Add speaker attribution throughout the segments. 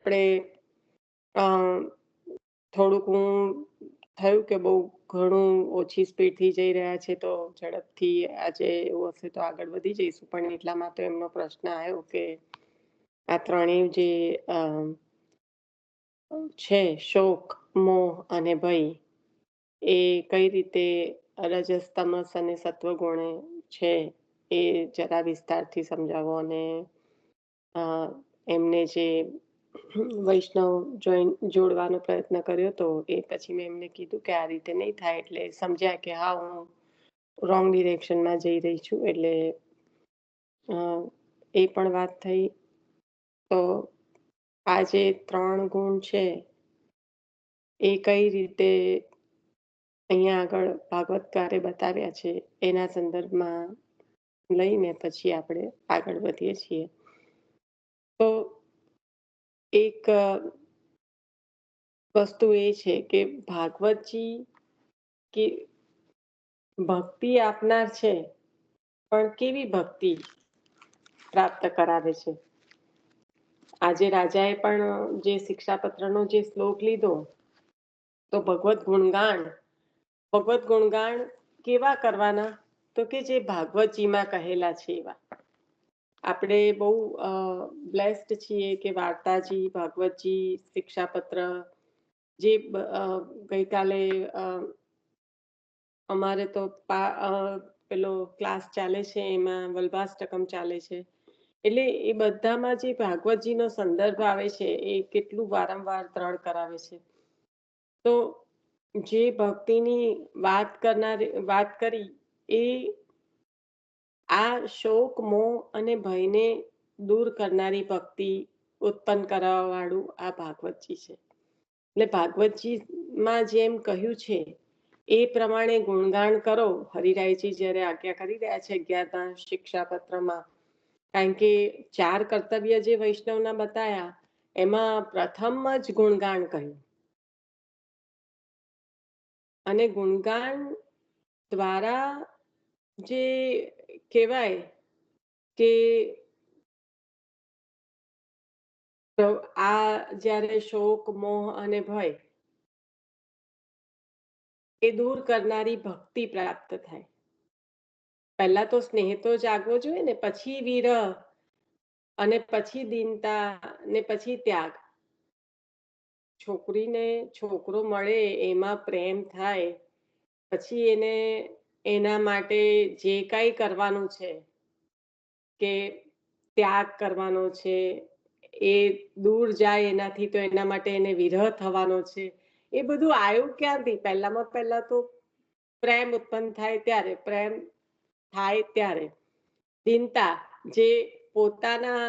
Speaker 1: આપણે અ, થોડુંક હું થયું કે બહુ ઘણું ઓછી સ્પીડથી જઈ રહ્યા છે, તો ઝડપથી આજે એવું હશે તો આગળ વધી જઈશું. પણ એટલામાં તો એમનો પ્રશ્ન આવ્યો કે આ ત્રણેય જે અ, છે શોક, મોહ અને ભય, એ કઈ રીતે રજસ, તમસ અને સત્વગુણ છે, એ જરા વિસ્તારથી સમજાવો. અને અ, એમને જે વૈષ્ણવ જોડવાનો પ્રયત્ન કર્યો તો એ પછી મેં એમને કીધું કે આ રીતે નહીં થાય, એટલે સમજ્યા કે હા, હું રોંગ ડિરેક્શનમાં જઈ રહી છું. એટલે અ, એ પણ વાત થઈ. તો આ જે 3 ગુણ છે, એ કઈ રીતે અહીંયા આગળ ભાગવતકારે બતાવ્યા છે, એના સંદર્ભમાં લઈને પછી આપણે આગળ વધીએ છીએ. તો એક વસ્તુ એ છે કે ભાગવતજી કે ભક્તિ આપનાર છે, પણ કેવી ભક્તિ પ્રાપ્ત કરાવે છે. આજે રાજાએ પણ જે શિક્ષાપત્રનો જે શ્લોક લીધો, તો ભગવત ગુણગાન કેવા કરવાના? તો કે જે ભાગવતજીમાં કહેલા છે એવા. આપણે બહુ બ્લેસ્ડ છીએ કે વાર્તાજી, ભાગવતજી, શિક્ષાપત્ર જે ગઈકાલે અમારે તો પેલો ક્લાસ ચાલે છે, એમાં વલ્ભાષ્ટકમ ચાલે છે. એટલે એ બધામાં જે ભાગવતજીનો સંદર્ભ આવે છે, એ કેટલું વારંવાર દ્રઢ કરાવે છે. તો જે ભક્તિની વાત કરી, એ આ શોક, મોહ અને ભયને દૂર કરનારી ભક્તિ ઉત્પન્ન કરવા વાળું આ ભાગવતજી છે. એટલે ભાગવતજીમાં જેમ કહ્યું છે એ પ્રમાણે ગુણગાન કરો. હરિરાયજી જ્યારે આજ્ઞા કરી રહ્યા છે 11મા શિક્ષાપત્રમાં, કારણ કે 4 કર્તવ્ય જે વૈષ્ણવના બતાયા, એમાં પ્રથમ જ ગુણગાન કહ્યું. અને ગુણગાન દ્વારા જે કહેવાય કે આ જ્યારે શોક, મોહ અને ભય એ દૂર કરનારી ભક્તિ પ્રાપ્ત થાય. પહેલા તો સ્નેહ તો જાગવો જોઈએ ને, પછી વિરહ, અને પછી દીનતા, ને પછી ત્યાગ. છોકરીને છોકરો મળે, એમાં પ્રેમ થાય, પછી એને એના માટે જે કાંઈ કરવાનું છે, કે ત્યાગ કરવાનો છે, એ દૂર જાય એનાથી, તો એના માટે એને વિરહ થવાનો છે. એ બધું આવ્યું ક્યાંથી? પહેલા તો પ્રેમ ઉત્પન્ન થાય ત્યારે, પ્રેમ થાય ત્યારે દીનતા, જે પોતાના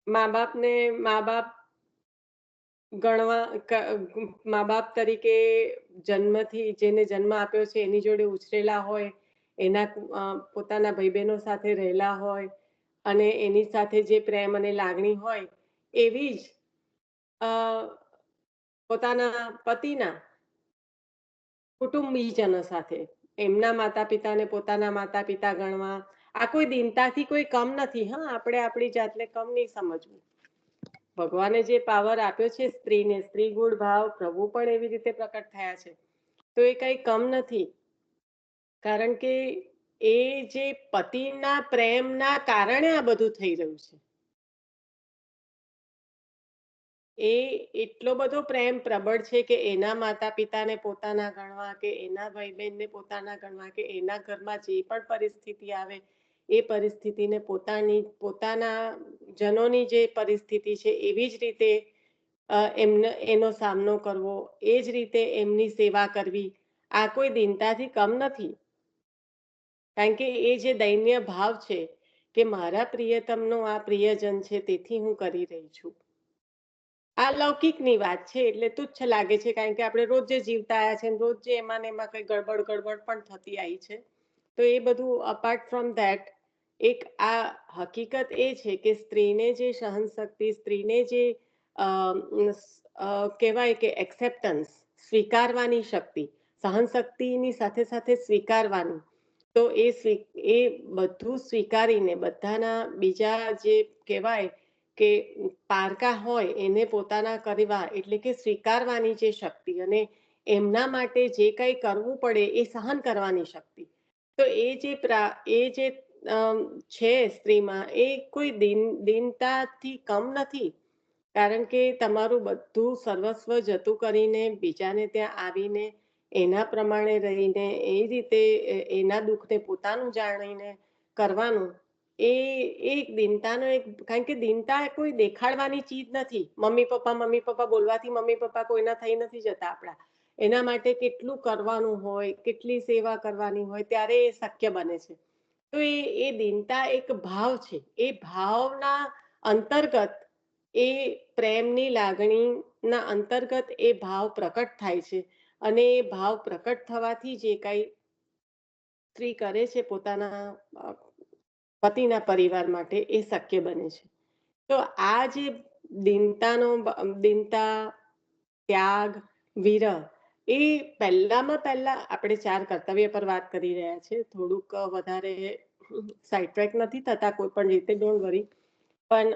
Speaker 1: મા બાપ મા બાપ તરીકે જન્મથી જેને જન્મ આપ્યો છે, એની જોડે ઉછરેલા હોય, એના પોતાના ભાઈ બહેનો સાથે રહેલા હોય, અને એની સાથે જે પ્રેમ અને લાગણી હોય, એવી જ પોતાના પતિના કુટુંબીજનો સાથે, એમના માતા પિતાને પોતાના માતા પિતા ગણવા, આ કોઈ દીનતાથી કોઈ કમ નથી. હા, આપણે આપણી જાતને કમ નહીં સમજવું. ભગવાને જે પાવર આપ્યો છે સ્ત્રીને, સ્ત્રી ગુણ ભાવ પ્રભુ પણ એવી રીતે પ્રકટ થયા છે, તો એ કઈ કમ નથી. કારણ કે એ જે પતિના પ્રેમના કારણે આ બધું થઈ રહ્યું છે. એ એટલો બધો પ્રેમ પ્રબળ છે કે એના માતા પિતાને પોતાના ગણવા, કે એના ભાઈ બહેનને પોતાના ગણવા, કે એના ઘરમાં જે પણ પરિસ્થિતિ આવે, એ પરિસ્થિતિને પોતાના જનોની જે પરિસ્થિતિ છે એવી જ રીતે એનો સામનો કરવો, એ જ રીતે એમની સેવા કરવી, આ કોઈ દીનતાથી કમ નથી. કારણ કે એ જે દૈન્ય ભાવ છે કે મારા પ્રિયતમનો આ પ્રિયજન છે, તેથી હું કરી રહી છું. આ લૌકિકની વાત છે, એટલે તુચ્છ લાગે છે, કારણ કે આપણે રોજ જે જીવતા આવ્યા છે, રોજ જે એમાં ને એમાં કઈ ગડબડ પણ થતી આવી છે. તો એ બધું અપાર્ટ ફ્રોમ ધેટ, એક આ હકીકત એ છે કે સ્ત્રીને જે સહનશક્તિ, સ્ત્રીને જે કહેવાય કે એક્સેપ્ટન્સ, સ્વીકારવાની શક્તિ, સહનશક્તિની સાથે સાથે સ્વીકારવાની, તો એ બધું સ્વીકારીને બધાના બીજા જે કહેવાય કે પારકા હોય એને પોતાના કરવા એટલે કે સ્વીકારવાની જે શક્તિ અને એમના માટે જે કંઈ કરવું પડે એ સહન કરવાની શક્તિ. તો એ જે અમ, છે સ્ત્રીમાં એ કોઈ દીનતાથી કમ નથી. કારણ કે તમારું બધું સર્વસ્વ જતું કરીને બીજાને ત્યાં આવીને એના પ્રમાણે રહીને એ રીતે એના દુઃખને પોતાનું જાણીને કરવાનું એ એક દીનતાનો એક કારણ કે દીનતા એ કોઈ દેખાડવાની ચીજ નથી. મમ્મી પપ્પા બોલવાથી મમ્મી પપ્પા કોઈના થઈ નથી જતા આપણા. એના માટે કેટલું કરવાનું હોય, કેટલી સેવા કરવાની હોય ત્યારે એ શક્ય બને છે. તો એ દીનતા એક ભાવ છે. એ ભાવના અંતર્ગત એ પ્રેમની લાગણીના અંતર્ગત એ ભાવ પ્રકટ થાય છે અને એ ભાવ પ્રકટ થવાથી જે કાંઈ સ્ત્રી કરે છે પોતાના અ, પતિના પરિવાર માટે એ શક્ય બને છે. તો આ જે દીનતા, ત્યાગ, વિરહ એ પહેલા આપણે 4 કર્તવ્ય પર વાત કરી રહ્યા છે. થોડુંક વધારે સાઈડ ટ્રેક નથી થતા કોઈ પણ રીતે, ડોન્ટ વરી. પણ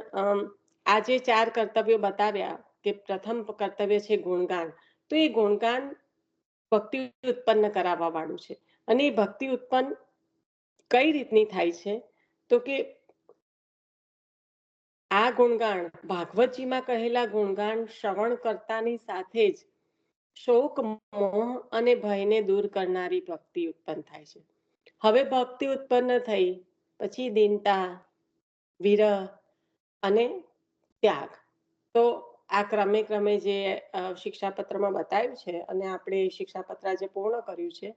Speaker 1: આ જે 4 કર્તવ્યો બતાવ્યા કે પ્રથમ કર્તવ્ય છે ગુણગાન. તો એ ગુણગાન ભક્તિ ઉત્પન્ન કરાવવા વાળું છે. અને એ ભક્તિ ઉત્પન્ન કઈ રીતની થાય છે? તો કે આ ગુણગાન ભાગવતજીમાં કહેલા ગુણગાન શ્રવણ કરતાની સાથે જ શોક, મોહ અને ભયને દૂર કરનારી ભક્તિ ઉત્પન્ન થાય છે. હવે ભક્તિ ઉત્પન્ન થઈ પછી દીનતા, વિરહ અને ત્યાગ. તો આ ક્રમે ક્રમે જે શિક્ષાપત્રમાં બતાવ્યું છે અને આપણે શિક્ષાપત્ર આજે પૂર્ણ કર્યું છે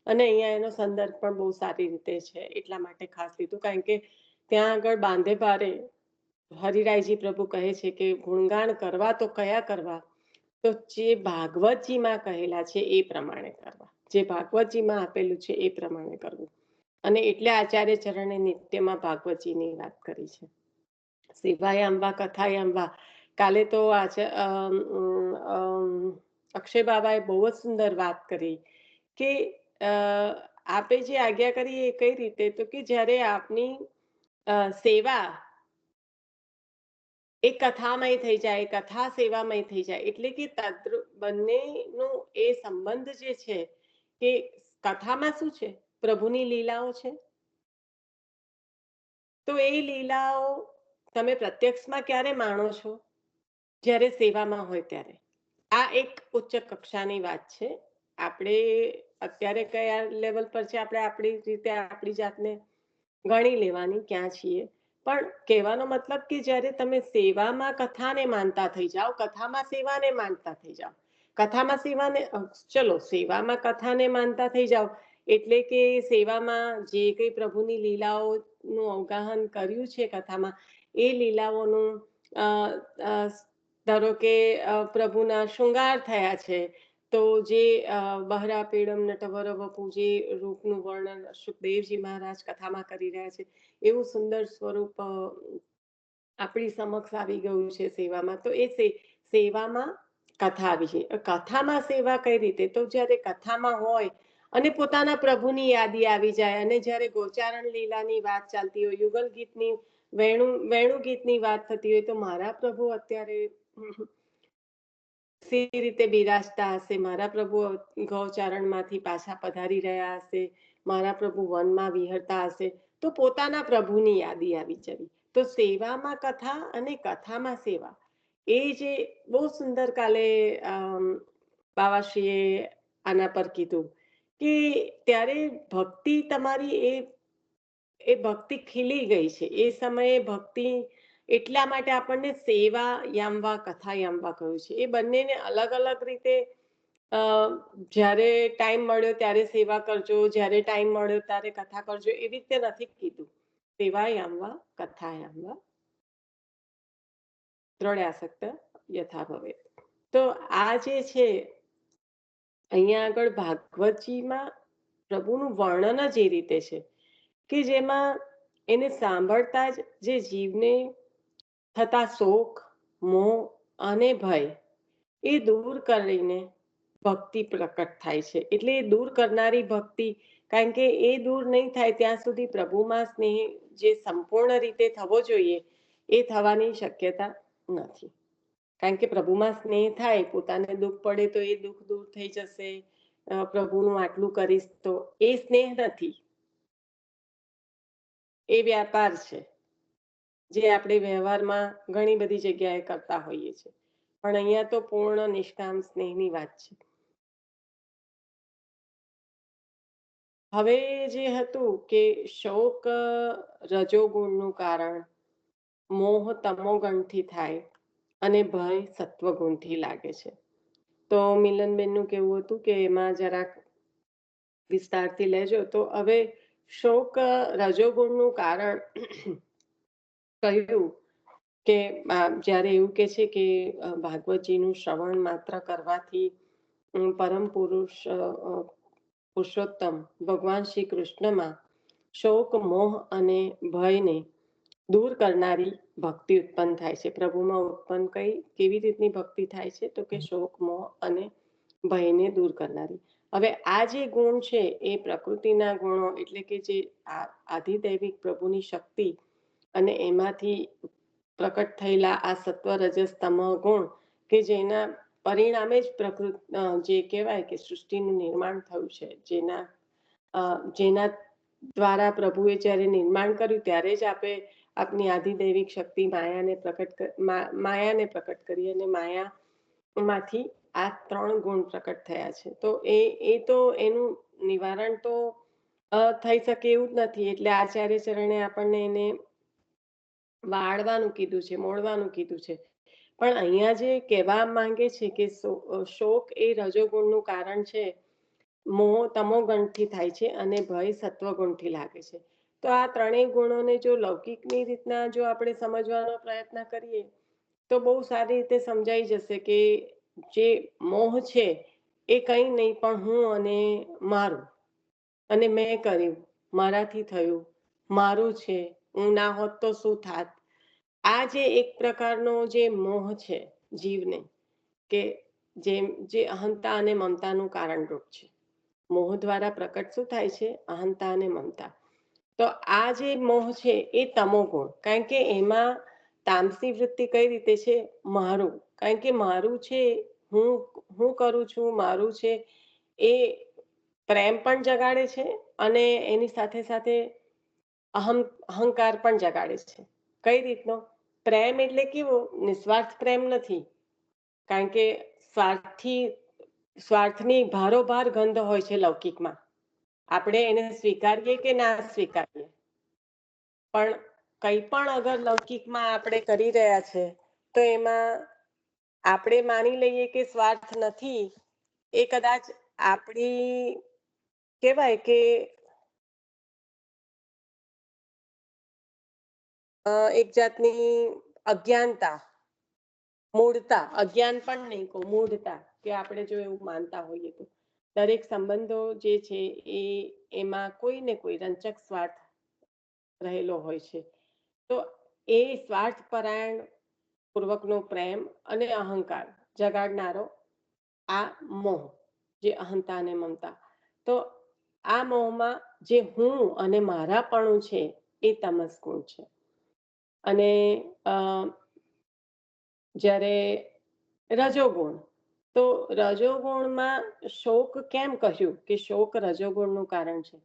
Speaker 1: અને અહીંયા એનો સંદર્ભ પણ બહુ સારી રીતે છે એટલા માટે ખાસ લીધું કારણ કે ત્યાં આગળ બાંધે બારે હરિરાયજી પ્રભુ કહે છે કે ગુણગાન કરવા તો કયા કરવા, તો જે ભાગવતજીમાં કહેલા છે એ પ્રમાણે કરવા, જે ભાગવતજીમાં આપેલું છે એ પ્રમાણે કરવું. અને એટલે આચાર્ય ચરણે નિત્યમાં ભાગવતજીની વાત કરી છે. સેવાય અંબા કથાય અંબા. કાલે તો અક્ષય બાબાએ બહુ જ સુંદર વાત કરી કે અ, આપે જે આજ્ઞા કરી એ કઈ રીતે, તો કે જ્યારે આપની સેવા એ કથામય થઈ જાય, કથા સેવામય થઈ જાય એટલે કે બંનેનો એ સંબંધ જે છે કે કથામાં શું છે, પ્રભુની લીલાઓ છે. તો એ લીલાઓ તમે પ્રત્યક્ષમાં ક્યારે માણો છો? જ્યારે સેવામાં હોય ત્યારે. આ એક ઉચ્ચ કક્ષાની વાત છે. આપણે અત્યારે કયા લેવલ પર છે આપણે આપણી રીતે આપણી જાતને ગણી લેવાની ક્યાં છીએ. પણ કહેવાનો મતલબ કે જ્યારે તમે સેવામાં કથાને માનતા થઈ જાઓ, કથામાં સેવાને માનતા થઈ જાઓ, કથામાં સેવાને ચલો સેવામાં કથાને માનતા થઈ જાઓ એટલે કે સેવામાં જે કંઈ પ્રભુની લીલાઓનું અવગાહન કર્યું છે કથામાં એ લીલાઓનું અ, અ, ધારો કે પ્રભુના શૃંગાર થયા છે તો જે બહરા પીડમ નટવર વપુ જે રૂપનું વર્ણન સુખદેવજી મહારાજ કથામાં કરી રહ્યા છે એવું સુંદર સ્વરૂપ આપણી સમક્ષ આવી ગયું છે સેવામાં. તો એ સેવામાં કથા આવી છે. કથામાં સેવા કઈ રીતે, તો જ્યારે કથામાં હોય અને પોતાના પ્રભુની યાદી આવી જાય અને જ્યારે ગોચારણ લીલાની વાત ચાલતી હોય, યુગલ ગીતની વેણુ ગીતની વાત થતી હોય તો મારા પ્રભુ અત્યારે સી રીતે બિરાજતા હશે, મારા પ્રભુ ગૌચારણમાંથી પાછા પધારી રહ્યા હશે, મારા પ્રભુ વનમાં વિહરતા હશે, તો પોતાના પ્રભુની યાદી આવી જવી. તો સેવામાં કથા અને કથામાં સેવા એ જે બહુ સુંદર કાલે બાવાશ્રીએ આના પર કીધું કે ત્યારે ભક્તિ તમારી એ ભક્તિ ખીલી ગઈ છે એ સમયે ભક્તિ એટલા માટે આપણને સેવા યામવા કથા યામવા કહ્યું છે. એ બંનેને અલગ અલગ રીતે અ, જ્યારે ટાઈમ મળ્યો ત્યારે સેવા કરજો, જ્યારે ટાઈમ મળ્યો ત્યારે કથા કરજો એવી રીતે નથી કીધું. સેવા યામવા કથા યામવા દ્રઢ્યાસક્ત યથા ભવે. તો આ જે છે અહીંયા આગળ ભાગવતજીમાં પ્રભુનું વર્ણન જ એ રીતે છે કે જેમાં એને સાંભળતા જ જે જીવને થતા શોક, મોહ અને ભય એ દૂર કરીને ભક્તિ પ્રકટ થાય છે. એટલે એ દૂર કરનારી ભક્તિ, કારણ કે એ દૂર નહીં થાય ત્યાં સુધી પ્રભુમાં સ્નેહ જે સંપૂર્ણ રીતે થવો જોઈએ એ થવાની શક્યતા નથી. કારણ કે પ્રભુમાં સ્નેહ થાય, પોતાને દુઃખ પડે તો એ દુઃખ દૂર થઈ જશે. પ્રભુનું આટલું કરીશ તો એ સ્નેહ નથી, એ વ્યાપાર છે, જે આપણે વ્યવહારમાં ઘણી બધી જગ્યાએ કરતા હોઈએ છીએ. પણ અહીંયા તો પૂર્ણ નિષ્કામ સ્નેહની વાત છે. હવે જે હતું કે શોક રજોગુણનું કારણ, મોહ તમોગણથી થાય અને ભય સત્વગુણથી લાગે છે. તો મિલનબેનનું કેવું હતું કે એમાં જરાક વિસ્તારથી લેજો. તો હવે શોક રજોગુણનું કારણ કહ્યું કે જ્યારે એવું કે છે કે ભાગવતજીનું શ્રવણ માત્ર કરવાથી પરમ પુરુષ પુરુષોત્તમ ભગવાન શ્રી કૃષ્ણમાં શોક મોહ અને ભયને દૂર કરનારી ભક્તિ ઉત્પન્ન થાય છે. પ્રભુમાં ઉત્પન્ન કેવી રીતની ભક્તિ થાય છે? તો કે શોક મોહ અને ભયને દૂર કરનારી. હવે આ જે ગુણ છે એ પ્રકૃતિના ગુણો, એટલે કે જે આધિદૈવિક પ્રભુની શક્તિ અને એમાંથી પ્રકટ થયેલા આ સત્વ રજસ તમ ગુણ, કે જેના પરિણામે જ પ્રકૃતિ, જે કહેવાય કે સૃષ્ટિનું નિર્માણ થયું છે, જેના દ્વારા પ્રભુએ જ્યારે નિર્માણ કર્યું ત્યારે જ આપણે આપની આધિદૈવિક શક્તિ માયાને પ્રકટ કરી, અને માયામાંથી આ ત્રણ ગુણ પ્રકટ થયા છે. તો તો એનું નિવારણ તો થઈ શકે એવું જ નથી. એટલે આચાર્ય ચરણે આપણને એને વાળવાનું કીધું છે, મોડવાનું કીધું છે. પણ અહીંયા જે કહેવા માંગે છે કે શોક એ રજોગુણનું કારણ છે, મોહ તમોગણથી થાય છે અને ભય સત્વગુણથી લાગે છે. તો આ ત્રણેય ગુણોને જો લૌકિકની રીતના જો આપણે સમજવાનો પ્રયત્ન કરીએ તો બહુ સારી રીતે સમજાઈ જશે કે જે મોહ છે એ કંઈ નહીં પણ હું અને મારું, અને મેં કર્યું, મારાથી થયું, મારું છે, હું ના હોત તો શું થાત. આ જે એક પ્રકારનો જે મોહ છે જીવને, કે જે અહંતા અને મમતાનું કારણરૂપ છે. મોહ દ્વારા પ્રકટ શું થાય છે? અહંતા અને મમતા. તો આ જે મોહ છે એ તમોગુણ, કારણ કે એમાં તામસી વૃત્તિ કઈ રીતે છે? મારું. કારણ કે મારું છે, હું હું કરું છું, મારું છે, એ પ્રેમ પણ જગાડે છે અને એની સાથે સાથે અહંકાર પણ જગાડે છે. કઈ રીતનો? પ્રેમ એટલે કેવો? નિસ્વાર્થ પ્રેમ નથી. કારણ કે સ્વાર્થની ભારોભાર ગંધ હોય છે લૌકિકમાં. આપણે એને સ્વીકારીએ કે ના સ્વીકારીએ, પણ કંઈ પણ અગર લૌકિકમાં આપણે કરી રહ્યા છે તો એમાં આપણે માની લઈએ કે સ્વાર્થ નથી. એ કદાચ આપણી, કહેવાય કે એક જાતની અજ્ઞાનતા, મૂળતા, અજ્ઞાન પણ નહીં કહું, મૂળતા, કે આપણે જો એવું માનતા હોઈએ તો દરેક સંબંધો જે છે એમાં કોઈ ને કોઈ રંચક સ્વાર્થ રહેલો હોય છે. તો એ સ્વાર્થ પરાયણ પૂર્વકનો પ્રેમ અને અહંકાર જગાડનારો આ મોહ, જે અહંતા અને મમતા. તો આ મોહમાં જે હું અને મારાપણું છે એ તમસ ગુણ છે. અને જ્યારે રજોગુણ, તો રજોગુણમાં શોક કેમ કહ્યું કે શોક રજોગુણનું કારણ છે?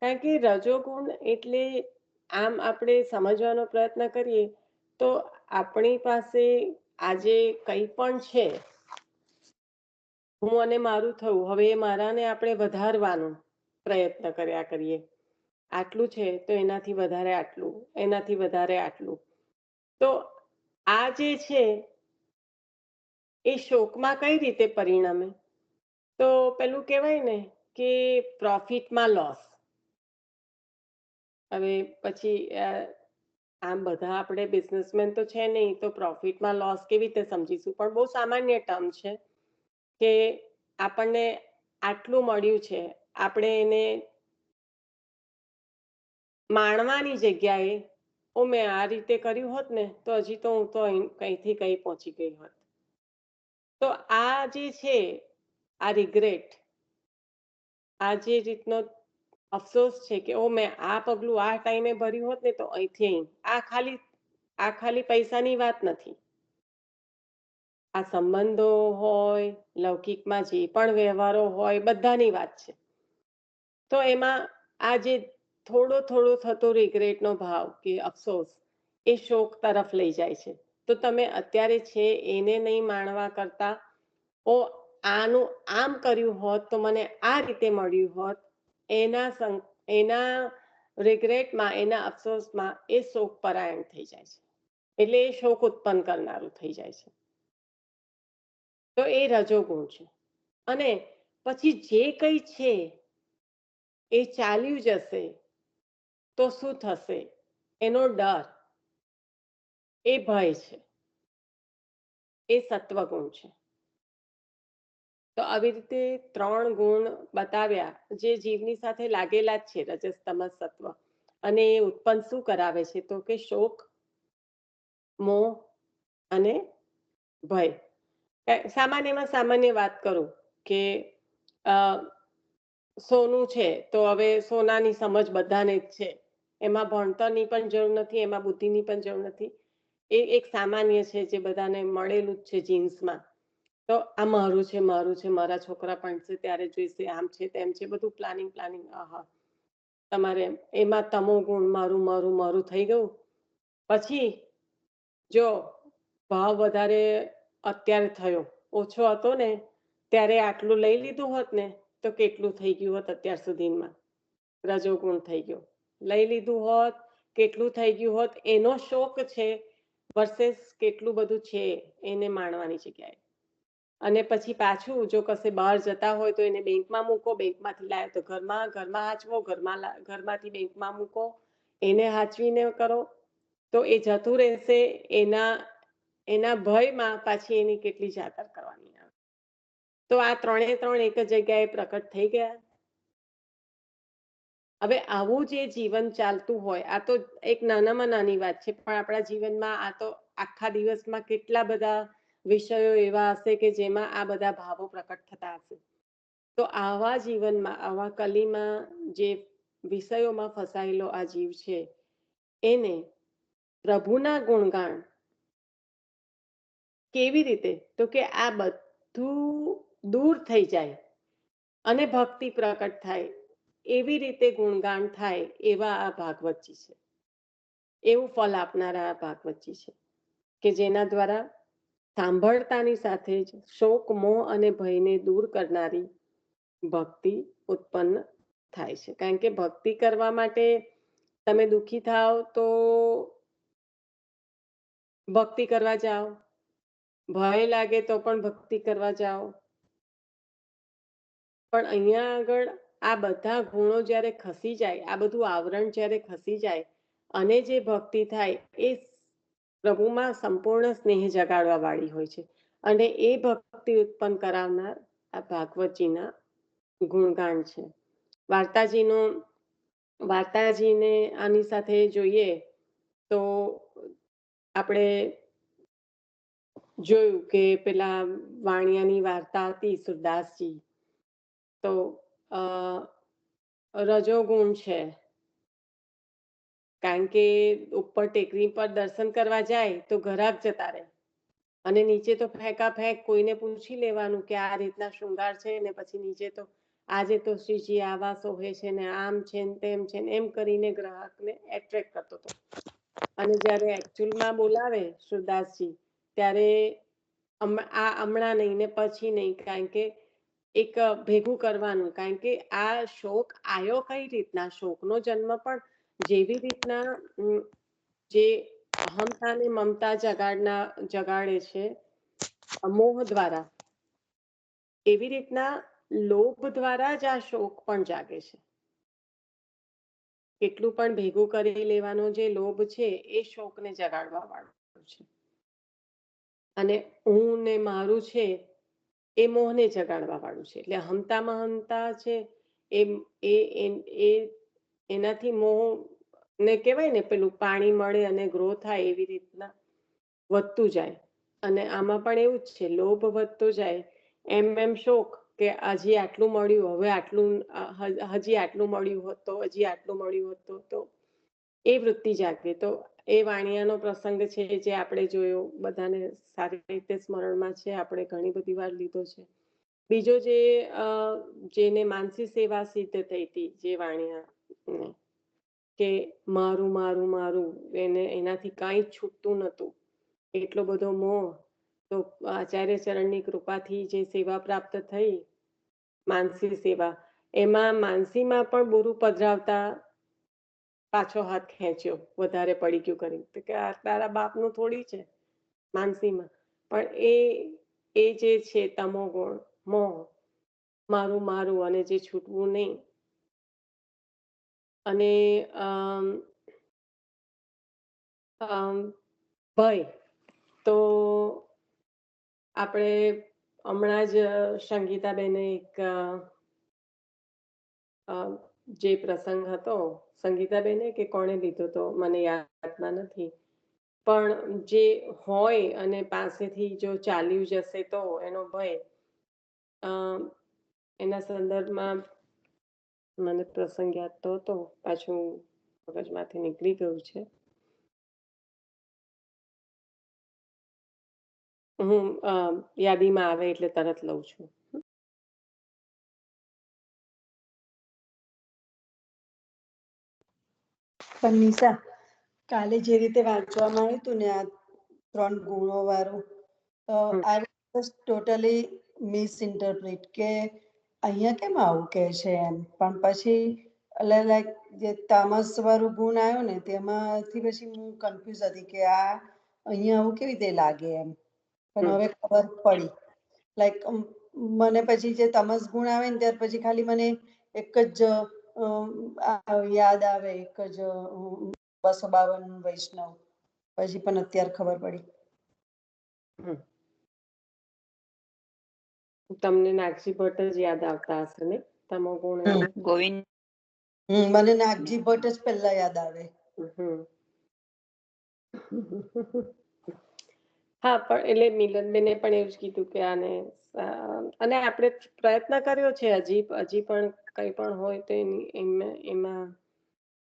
Speaker 1: કારણ કે રજોગુણ એટલે, આમ આપણે સમજવાનો પ્રયત્ન કરીએ તો આપણી પાસે આજે કંઈ પણ છે, હું અને મારું થયું, હવે એ મારાને આપણે વધારવાનો પ્રયત્ન કર્યા કરીએ. આટલું છે તો એનાથી વધારે આટલું, એનાથી વધારે આટલું. તો આ જે છે એ શોકમાં કઈ રીતે પરિણમે? તો પેલું કહેવાય ને કે પ્રોફિટમાં લોસ. હવે પછી આમ બધા આપણે બિઝનેસમેન તો છે નહીં, તો પ્રોફિટમાં લોસ કેવી રીતે સમજીશું? પણ બહુ સામાન્ય ટર્મ છે કે આપણને આટલું મળ્યું છે, આપણે એને માણવાની જગ્યાએ, ઓ મેં આ રીતે કર્યું હોત ને તો હજી તો હું તો કંઈથી કંઈ પહોંચી ગઈ હોત. તો આ જે છે, આ રિગ્રેટ, આ જે રીતનો અફસોસ છે કે ઓ મેં આ પગલું આ ટાઈમે ભર્યું હોત ને તો અહીંથી અહીં, આ ખાલી આ ખાલી પૈસાની વાત નથી. આ સંબંધો હોય, લૌકિકમાં જે પણ વ્યવહારો હોય, બધાની વાત છે. તો એમાં આ જે થોડો થોડો થતો રિગ્રેટનો ભાવ કે અફસોસ એ શોક તરફ લઈ જાય છે. તો તમે અત્યારે છે એને નહીં માણવા કરતા ઓ આનું આમ કર્યું હોત તો મને આ રીતે મળ્યું હોત, એના એના રિગ્રેટમાં, એના અફસોસમાં એ શોક પરાયણ થઈ જાય છે. એટલે એ શોક ઉત્પન્ન કરનારું થઈ જાય છે. તો એ રજોગુણ છે. અને પછી જે કંઈ છે એ ચાલ્યું જશે તો શું થશે એનો ડર, એ ભય છે, એ સત્વગુણ છે. તો આવી રીતે 3 ગુણ બતાવ્યા જે જીવની સાથે લાગેલા જ છે, રજસ તમસ સત્વ. અને એ ઉત્પન્ન શું કરાવે છે તો કે શોક, મોહ અને ભય. સામાન્યમાં સામાન્ય વાત કરું કે અ, સોનું છે તો હવે સોનાની સમજ બધાને જ છે. એમાં ભણતરની પણ જરૂર નથી, એમાં બુદ્ધિની પણ જરૂર નથી. એ એક સામાન્ય છે જે બધાને મળેલું જ છે જીન્સમાં. તો આ મારું છે, મારું છે, મારા છોકરા ભણશે ત્યારે જોઈશે, આમ છે તેમ છે, બધું પ્લાનિંગ પ્લાનિંગ. આહા, તમારે એમાં તમો ગુણ, મારું મારું મારું થઈ ગયું. પછી જો ભાવ વધારે અત્યારે થયો, ઓછો હતો ને ત્યારે આટલું લઈ લીધું હોત ને તો કેટલું થઈ ગયું હોત અત્યાર સુધીમાં. રજોગુણ થઈ ગયો. લઈ લીધું હોત, કેટલું થઈ ગયું હોત એનો શોક છે વર્સેસ કેટલું બધું છે એને માણવાની જગ્યાએ. અને પછી પાછું જો કશે બહાર જતા હોય તો એને બેંકમાં મૂકો, બેંકમાંથી લાવે તો ઘરમાં, ઘરમાં હાચવો, ઘરમાંથી બેંકમાં મૂકો, એને હાચવીને કરો. તો એ જતું રહેશે, એના એના ભયમાં પાછી એની કેટલી જાતર કરવાની આવે. તો આ ત્રણે ત્રણ એક જ જગ્યાએ પ્રકટ થઈ ગયા. હવે આવું જે જીવન ચાલતું હોય, આ તો એક નાનામાં નાની વાત છે, પણ આપણા જીવનમાં આ તો આખા દિવસમાં કેટલા બધા વિષયો એવા હશે કે જેમાં આ બધા ભાવો પ્રકટ થતા હશે. તો આવા જીવનમાં, આવા કલીમાં જે વિષયોમાં ફસાયેલો આ જીવ છે એને પ્રભુના ગુણગાન કેવી રીતે તો કે આ બધું દૂર થઈ જાય અને ભક્તિ પ્રકટ થાય એવી રીતે ગુણગાન થાય એવા આ ભાગવતજી છે. એવું ફળ આપનારા આ ભાગવતજી છે કે જેના દ્વારા સાંભળતાની સાથે જ શોક, મોહ અને ભયને દૂર કરનારી ભક્તિ ઉત્પન્ન થાય છે. કારણ કે ભક્તિ કરવા માટે તમે દુઃખી થાવ તો ભક્તિ કરવા જાઓ, ભય લાગે તો પણ ભક્તિ કરવા જાઓ. પણ અહીંયા આગળ આ બધા ગુણો જ્યારે ખસી જાય, આ બધું આવરણ જ્યારે ખસી જાય અને જે ભક્તિ થાય એ પ્રભુમાં સંપૂર્ણ સ્નેહ જગાડવા વાળી હોય છે. અને એ ભક્તિ ઉત્પન્ન કરાવનાર આ ભાગવતજીના ગુણગાન છે. વાર્તાજીનું વાર્તાજીને આની સાથે જોઈએ તો આપણે જોયું કે પેલા વાણિયાની વાર્તા હતી સુરદાસજી. તો અ, રજોગુણ છે, કારણ કે ઉપર ટેકરી પર દર્શન કરવા જાય તો ઘરાક જતા રહે અને નીચે તો ફેંકા ફેંક, કોઈને પૂછી લેવાનું કે આ રીતના શૃંગાર છે ને પછી નીચે તો આજે તો શ્રીજી આવા શોભે છે ને આમ છે ને તેમ છે ને એમ કરીને ગ્રાહકને એટ્રેક્ટ કરતો હતો. અને જ્યારે એકચ્યુઅલમાં બોલાવે સુરદાસજી ત્યારે આ હમણાં નહીં ને પછી નહીં, કારણ કે એક ભેગું કરવાનું, કારણ કે આ શોક આયો કઈ રીતના, શોકનો જન્મ પણ જેવી રીતના જે અહમતા ને મમતા જગાડે છે મોહ દ્વારા, એવી રીતના લોભ દ્વારા જ આ શોક પણ જાગે છે. કેટલું પણ ભેગું કરી લેવાનો જે લોભ છે એ શોકને જગાડવા વાળો છે. અને હું ને મારું છે એ મોહને જગાડવા વાળું છે. એટલે હમતા મહમતા છે એ એ એ એનાથી મોહ ને કહેવાય ને પેલું પાણી મળે અને ગ્રો થાય એવી રીતના વધતું જાય. અને આમાં પણ એવું જ છે, લોભ વધતો જાય એમ એમ શોક કે હજી આટલું મળ્યું, હવે આટલું, હજી આટલું મળ્યું હોત તો, હજી આટલું મળ્યું હોત તો એ વૃત્તિ જાગે. તો એ વાણિયાનો પ્રસંગ છે જે આપણે જોયો, બધાને સારી રીતે સ્મરણમાં છે, આપણે ઘણી બધી વાર લીધો છે. બીજો જે જેને માનસી સેવા સિદ્ધ થઈ હતી, જે વાણિયા કે મારું મારું મારું, એને એનાથી કાંઈ જ છૂટતું નહોતું, એટલો બધો મોહ. તો આચાર્ય ચરણની કૃપાથી જે સેવા પ્રાપ્ત થઈ, માનસી સેવા, એમાં માનસીમાં પણ બોરું પધરાવતા પાછો હાથ ખેંચ્યો, વધારે પડી ગયું કરી કે આ તારા બાપનું થોડી છે માનસીમાં. પણ એ જે છે તમો ગુણ, મોહ, મારું મારું, અને જે છૂટવું નહીં. અને ભય તો આપણે હમણાં જ સંગીતાબેને એક જે પ્રસંગ હતો, સંગીતાબેને કે કોણે લીધો તો મને યાદમાં નથી, પણ જે હોય અને પાસેથી જો ચાલ્યું જશે તો એનો ભય, એના સંદર્ભમાં મને પ્રસંગ યાદ તો હતો, પાછું મગજમાંથી નીકળી ગયું છે. હું યાદીમાં આવે એટલે તરત લઉં છું.
Speaker 2: પણ નિશા, કાલે જે રીતે વાંચવામાં આવ્યું હતું ને આ 3 ગુણો વાળું, I was totally miss interpret કે અહીંયા કેમ આવું કે છે એમ. પણ પછી લાઈક જે તામસ વાળું ગુણ આવ્યો ને તેમાંથી પછી હું કન્ફ્યુઝ હતી કે આ અહીંયા આવું કેવી રીતે લાગે એમ. પણ હવે ખબર પડી. લાઈક મને પછી જે તમસ ગુણ આવે ને ત્યાર પછી ખાલી મને એક જ યાદ આવે, એક જ 252 વૈષ્ણવ. પછી પણ અત્યારે ખબર પડી.
Speaker 1: તમને નાગજી ભટ્ટ જ યાદ આવતા હશે ને, તમો ગુણ એટલે
Speaker 3: ગોવિંદ.
Speaker 2: મને નાગજી ભટ્ટ જ પહેલા યાદ આવે.
Speaker 1: હા, પણ એટલે મિલનબેને પણ એવું જ કીધું કે આને, અને આપણે પ્રયત્ન કર્યો છે હજી પણ કંઈ પણ હોય તો એમાં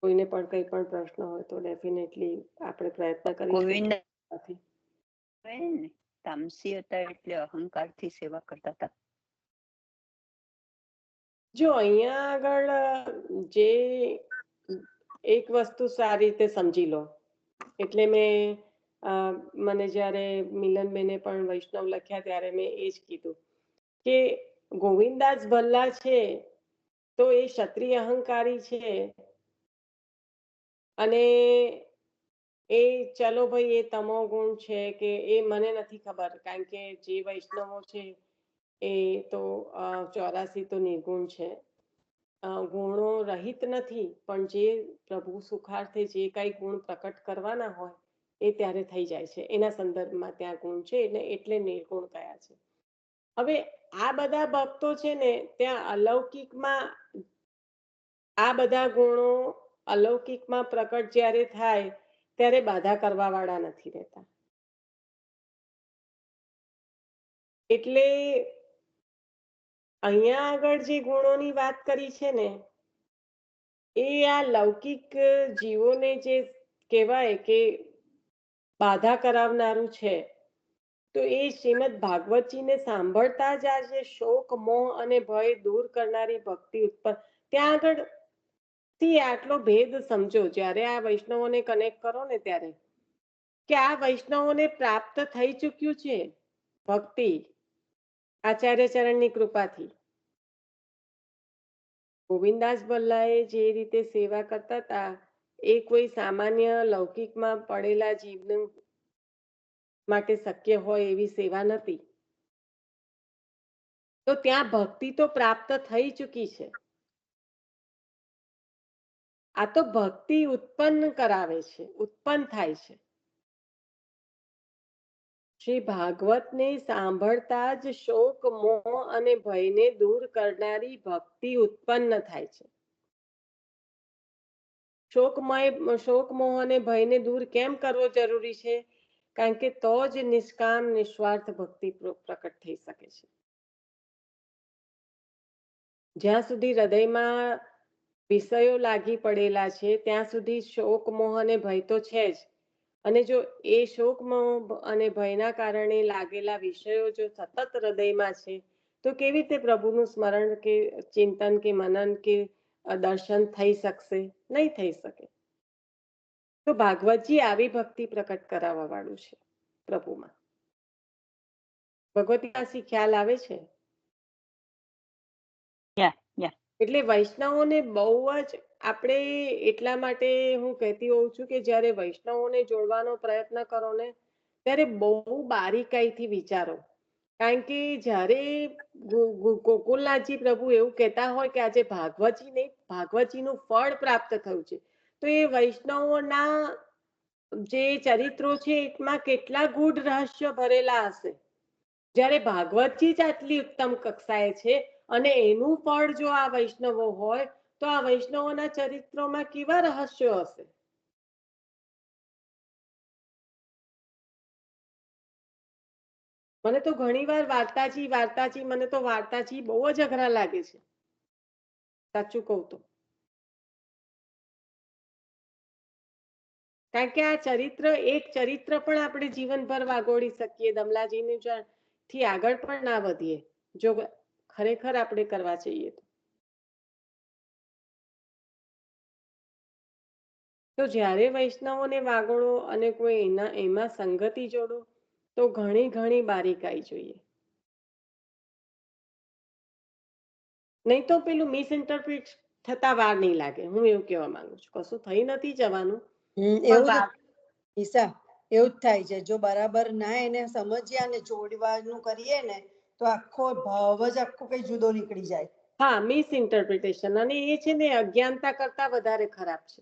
Speaker 1: કોઈને પણ કંઈ પણ પ્રશ્ન હોય તો ડેફિનેટલી આપણે પ્રયત્ન કરીશું.
Speaker 3: ગોવિંદ તામસી હતા એટલે અહંકારથી સેવા કરતા હતા.
Speaker 1: જો અહીંયા આગળ જે એક વસ્તુ સારી રીતે સમજી લો, એટલે મને જ્યારે મિલનબેને પણ વૈષ્ણવ લખ્યા ત્યારે મેં એ જ કીધું કે ગોવિંદાસ ભલ્લા છે તો એ ક્ષત્રિય અહંકારી છે, અને એ ચલો ભાઈ એ તમો ગુણ છે કે એ મને નથી ખબર, કારણ કે જે વૈષ્ણવો છે એ તો 84 તો નિર્ગુણ છે, ગુણો રહિત નથી, પણ જે પ્રભુ સુખાર્થે જે કઈ ગુણ પ્રકટ કરવાના હોય એ ત્યારે થઈ જાય છે, એના સંદર્ભમાં ત્યાં ગુણ છે, એટલે નિર્ગુણ કયા છે. હવે આ બધા ભક્તો છે ને ત્યાં અલૌકિકમાં આ બધા ગુણો અલૌકિકમાં પ્રકટ જ્યારે થાય ત્યારે બાધા કરવા વાળા નથી રહેતા. એટલે અહીંયા આગળ જે ગુણોની વાત કરી છે ને એ આ લૌકિક જીવોને જે કહેવાય કે બાધા કરાવનારું છે, તો એ શ્રીમદ ભાગવતજીને સાંભળતા જ આ જે શોક, મોહ અને ભય દૂર કરનારી ભક્તિ ઉત્પન્ન, ત્યાં આગળ આટલો ભેદ સમજો જ્યારે આ વૈષ્ણવોને કનેક્ટ કરો ને ત્યારે, કે આ વૈષ્ણવોને પ્રાપ્ત થઈ ચૂક્યું છે ભક્તિ આચાર્ય ચરણની કૃપાથી. ગોવિંદાસ ભલ્લાએ જે રીતે સેવા કરતા હતા એ કોઈ સામાન્ય લૌકિકમાં પડેલા જીવન માટે શક્ય હોય એવી સેવા નથી. તો ત્યાં ભક્તિ તો પ્રાપ્ત થઈ ચૂકી છે. આ તો ભક્તિ ઉત્પન્ન કરાવે છે, ઉત્પન્ન થાય છે. શ્રી ભાગવતને સાંભળતા જ શોક, મોહ અને ભયને દૂર કરનારી ભક્તિ ઉત્પન્ન થાય છે. શોક, મોહ અને ભયને દૂર કેમ કરવો જરૂરી છે? કારણ કે તો જ નિષ્કામ નિસ્વાર્થ ભક્તિ પ્રકટ થઈ શકે છે. જ્યાં સુધી હૃદયમાં વિષયો લાગી પડેલા છે ત્યાં સુધી શોક, મોહ અને ભય તો છે જ, અને જો એ શોક અને ભયના કારણે લાગેલા વિષયો જો સતત હૃદયમાં છે, તો કેવી રીતે પ્રભુનું સ્મરણ કે ચિંતન કે મનન કે દર્શન થઈ શકશે? નહીં થઈ શકે. તો ભાગવતજી આવી ભક્તિ પ્રકટ કરાવવા વાળું છે પ્રભુમાં. ભગવતી પાસે ખ્યાલ આવે છે.
Speaker 3: યા યા
Speaker 1: એટલે વૈષ્ણવોને બહુ જ આપણે એટલા માટે હું કહેતી હોઉં છું કે જ્યારે વૈષ્ણવોને જોડવાનો પ્રયત્ન કરો ને, ત્યારે બહુ બારીકાઈથી વિચારો. કારણ કે જ્યારે ગોકુલનાથજી પ્રભુ એવું કહેતા હોય કે આજે ભાગવતજી નહીં, ભાગવતજીનું ફળ પ્રાપ્ત થયું છે, તો એ વૈષ્ણવોના જે ચરિત્રો છે એમાં કેટલા ગૂઢ રહસ્ય ભરેલા હશે. જ્યારે ભાગવતજી જ આટલી ઉત્તમ કક્ષાએ છે અને એનું ફળ જો આ વૈષ્ણવો હોય, તો આ વૈષ્ણવોના ચરિત્રોમાં કેવા રહસ્યો હશે. મને તો ઘણીવાર વાર્તાજી મને તો વાર્તાજી બહુ જ અઘરા લાગે છે, સાચું કહું તો. કારણ કે આ એક ચરિત્ર પણ આપણે જીવનભર વાગોડી શકીએ, દમલાજીની થી આગળ પણ ના વધીએ જો ખરેખર આપણે કરવા જઈએ તો જ્યારે વૈષ્ણવોને વાગોળો અને કોઈ એમાં સંગતિ જોડો, તો ઘણી ઘણી બારીકાઈ જોઈએ. નહીં તો પેલું મિસઇન્ટરપ્રિટ થતા વાર નહીં લાગે. હું એવું કહેવા માંગુ છું, કશું થઈ નથી જવાનું.
Speaker 2: એવું જ ઈશા, એવું જ થાય છે. જો બરાબર ના એને સમજ્યા અને જોડવાનું કરીએ ને, તો આખો ભાવ જ આખો કઈ જુદો નીકળી જાય.
Speaker 1: હા, મિસઇન્ટરપ્રિટેશન, અને એ છે ને અજ્ઞાનતા કરતા વધારે ખરાબ છે.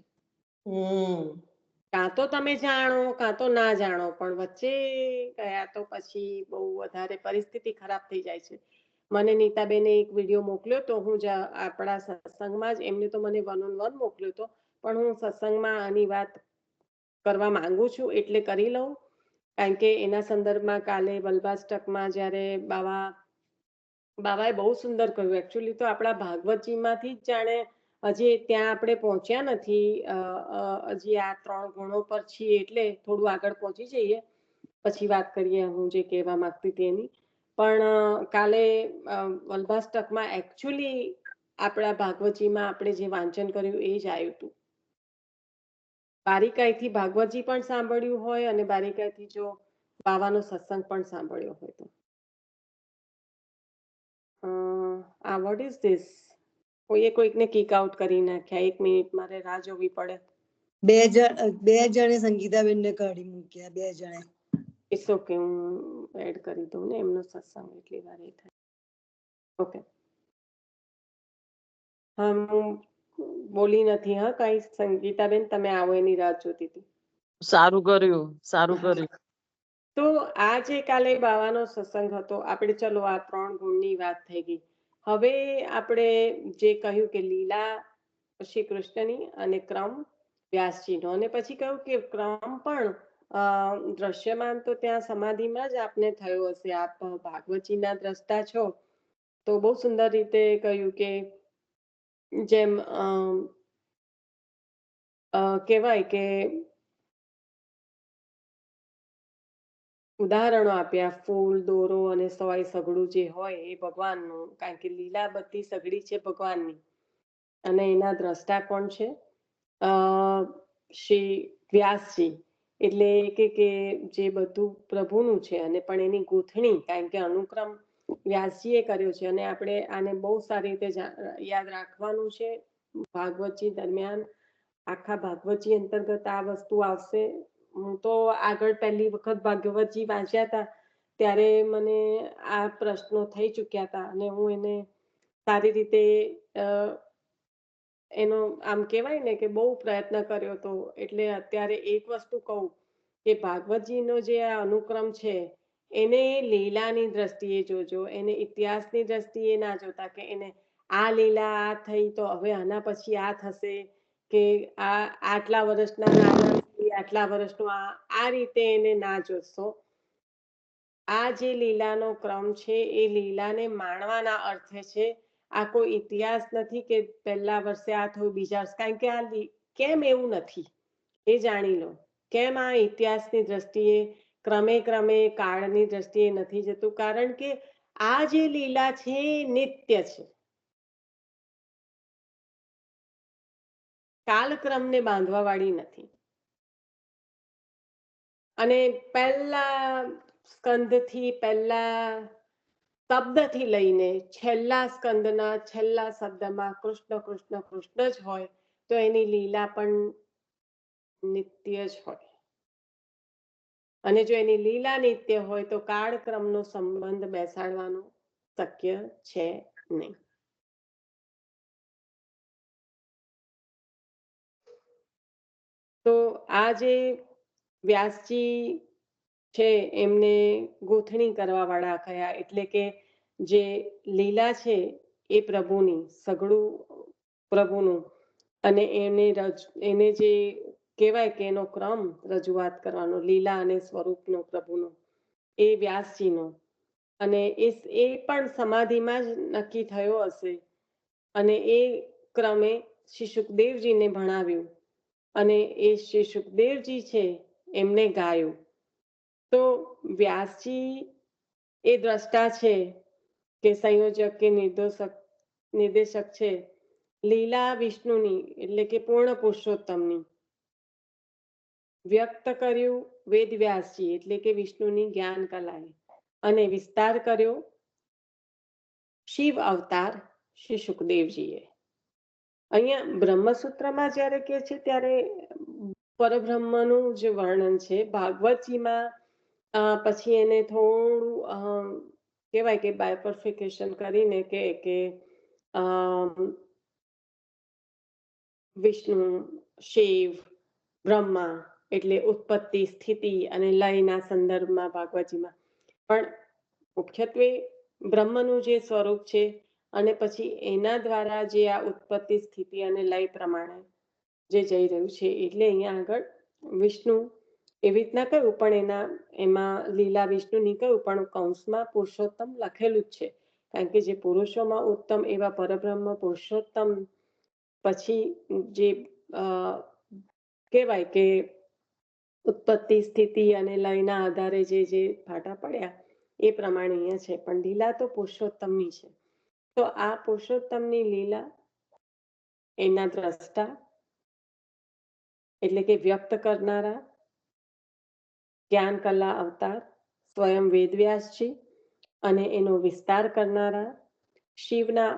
Speaker 1: કાં તો તમે જાણો કાં તો ના જાણો, પણ વચ્ચે ગયા તો પછી બહુ વધારે પરિસ્થિતિ ખરાબ થઈ જાય છે. મને નીતાબેને એક વિડીયો મોકલ્યો તો, હું આપણા સત્સંગમાં જ, એમને તો મને 1 on 1 મોકલ્યો તો, પણ હું સત્સંગમાં આની વાત કરવા માંગુ છું એટલે કરી લઉં. કારણ કે એના સંદર્ભમાં કાલે વલ્ભાષ્ટકમાં જ્યારે બાબાએ બહુ સુંદર કહ્યું. એકચ્યુઅલી તો આપણા ભાગવતજીમાંથી જ જાણે હજી ત્યાં આપણે પહોંચ્યા નથી, હજી આ 3 ગુણો પર છીએ, એટલે થોડું આગળ પહોંચી જઈએ પછી વાત કરીએ હું જે કહેવા માંગતી હતી એની. પણ કાલે વલ્ભાષ્ટકમાં એકચ્યુઅલી આપણા ભાગવતજીમાં આપણે જે વાંચન કર્યું એ જ આવ્યું હતું. બારીકાઈથી ભાગવતજી પણ સાંભળ્યું હોય અને બારીકાઈથી જો બાવાનો સત્સંગ પણ સાંભળ્યો હોય તો આ વોટ ઇઝ ધીસ? કોઈકને કિક આઉટ કરી નાખ્યા. 1 મિનિટ મારે રાહ જોવી પડે.
Speaker 2: બે જણે સંગીતાબેનને કાઢી મૂક્યા. 2 જણે.
Speaker 1: ઇટ્સ ઓકે, હું એડ કરી દઉં ને એમનો સત્સંગ એટલી વાર એ થાય. ઓકે, હા, હું બોલી નથી. હા, કઈ સંગીતાબેન તમે આવો એની રાહ જોતી હતી.
Speaker 4: સારું કર્યું.
Speaker 1: તો આ જે કાલે બાવાનો સત્સંગ હતો, આપણે ચલો આ 3 ગુણની વાત થઈ ગઈ. હવે આપણે જે કહ્યું કે લીલા શ્રી કૃષ્ણની અને ક્રમ વ્યાસજીનો, અને પછી કહ્યું કે ક્રમ પણ દ્રશ્યમાન તો ત્યાં સમાધિમાં જ આપને થયો હશે. આપ ભાગવતજીના દ્રષ્ટા છો, તો બહુ સુંદર રીતે કહ્યું કે જેમ કહેવાય કે ઉદાહરણો આપ્યા, ફૂલ, દોરો અને સવાઈ સગડું જે હોય એ ભગવાનનું. કારણ કે લીલા બધી સગડી છે ભગવાનની, અને એના દ્રષ્ટા કોણ છે? શ્રી વ્યાસજી. એટલે કે જે બધું પ્રભુનું છે, અને પણ એની ગૂંથણી, કારણ કે અનુક્રમ વ્યાસજીએ કર્યો છે, અને આપણે આને બહુ સારી રીતે યાદ રાખવાનું છે. ભાગવતજી દરમિયાન આખા ભાગવતજી અંતર્ગત આ વસ્તુ આવશે. હું તો આગળ પહેલી વખત ભાગવતજી વાંચ્યા હતા ત્યારે મને આ પ્રશ્નો થઈ ચૂક્યા હતા, અને હું એને સારી રીતે એનો આમ કહેવાય ને કે બહુ પ્રયત્ન કર્યો હતો. એટલે અત્યારે એક વસ્તુ કહું કે ભાગવતજીનો જે આ અનુક્રમ છે, એને લીલાની દ્રષ્ટિએ જોજો, એને ઇતિહાસની દ્રષ્ટિએ ના જોતા કે એને આ લીલા આ થઈ તો હવે આના પછી આ થશે, કે આટલા વર્ષના નાના આટલા વર્ષનું આ રીતે એને ના જોશો. આ જે લીલાનો ક્રમ છે એ લીલાને માણવાના અર્થે છે. આ કોઈ ઇતિહાસ નથી કે પહેલા વર્ષે આ થયું બીજા વર્ષે. કારણ કે આ કેમ એવું નથી એ જાણી લો. કેમ આ ઇતિહાસની દ્રષ્ટિએ ક્રમે ક્રમે કાળની દ્રષ્ટિએ નથી જતું? કારણ કે આ જે લીલા છે એ નિત્ય છે, કાલક્રમને બાંધવા વાળી નથી. અને પહેલા સ્કંદથી પહેલા શબ્દથી લઈને છેલ્લા સ્કંદના છેલ્લા શબ્દમાં કૃષ્ણ કૃષ્ણ કૃષ્ણ જ હોય તો એની લીલા પણ નિત્ય જ હોય. અને જો એની લીલા નિત્ય હોય તો કાળક્રમનો સંબંધ બેસાડવાનો શક્ય છે નહીં. તો આ જે વ્યાસજી છે એમને ગોથણી કરવા વાળા કયા, એટલે કે જે લીલા છે એ પ્રભુની, સઘળું પ્રભુનું, અને એને જે કહેવાય કે એનો ક્રમ રજૂઆત કરવાનો લીલા અને સ્વરૂપનો પ્રભુનો, એ વ્યાસજીનો. અને એ પણ સમાધિમાં જ નક્કી થયો હશે. અને એ ક્રમે શ્રી સુખદેવજીને ભણાવ્યું અને એ શ્રી સુખદેવજી છે એમને ગાયું. તો વ્યાસજી એ દ્રષ્ટા છે કે સંયોજક કે નિર્દેશક છે લીલા વિષ્ણુની, એટલે કે પૂર્ણ પુરુષોત્તમની. વ્યક્ત કર્યું વેદ વ્યાસજી, એટલે કે વિષ્ણુની જ્ઞાન કલાએ, અને વિસ્તાર કર્યો શિવ અવતાર શ્રી સુખદેવજીએ. અહીંયા બ્રહ્મસૂત્રમાં જ્યારે કે છે ત્યારે પરબ્રહ્મનું જે વર્ણન છે ભાગવતજીમાં, પછી એને થોડું કહેવાય કે બાયપર્ફિકેશન કરીને કે વિષ્ણુ, શિવ, બ્રહ્મા, એટલે ઉત્પત્તિ, સ્થિતિ અને લયના સંદર્ભમાં ભાગવતજીમાં. પણ મુખ્યત્વે બ્રહ્મનું જે સ્વરૂપ છે અને પછી એના દ્વારા જે આ ઉત્પત્તિ, સ્થિતિ અને લય પ્રમાણે જે જઈ રહ્યું છે, એટલે અહીંયા આગળ વિષ્ણુ એવી રીતના કહ્યું, પણ એમાં લીલા વિષ્ણુની કહ્યું, પણ કૌંસમાં પુરુષોત્તમ લખેલું જ છે. કારણ કે જે પુરુષોમાં ઉત્તમ એવા પરબ્રહ્મ પુરુષોત્તમ પછી જે કહેવાય કે ઉત્પત્તિ, સ્થિતિ અને લયના આધારે જે ફાટા પડ્યા એ પ્રમાણે અહીંયા છે. પણ લીલા તો પુરુષોત્તમની છે. તો આ પુરુષોત્તમની લીલા એના દ્રષ્ટા, એટલે કે વ્યક્ત કરનારા, જ્ઞાન કલા અવતાર સ્વયં વેદવ્યાસજી, અને એનો વિસ્તાર કરનારા શિવના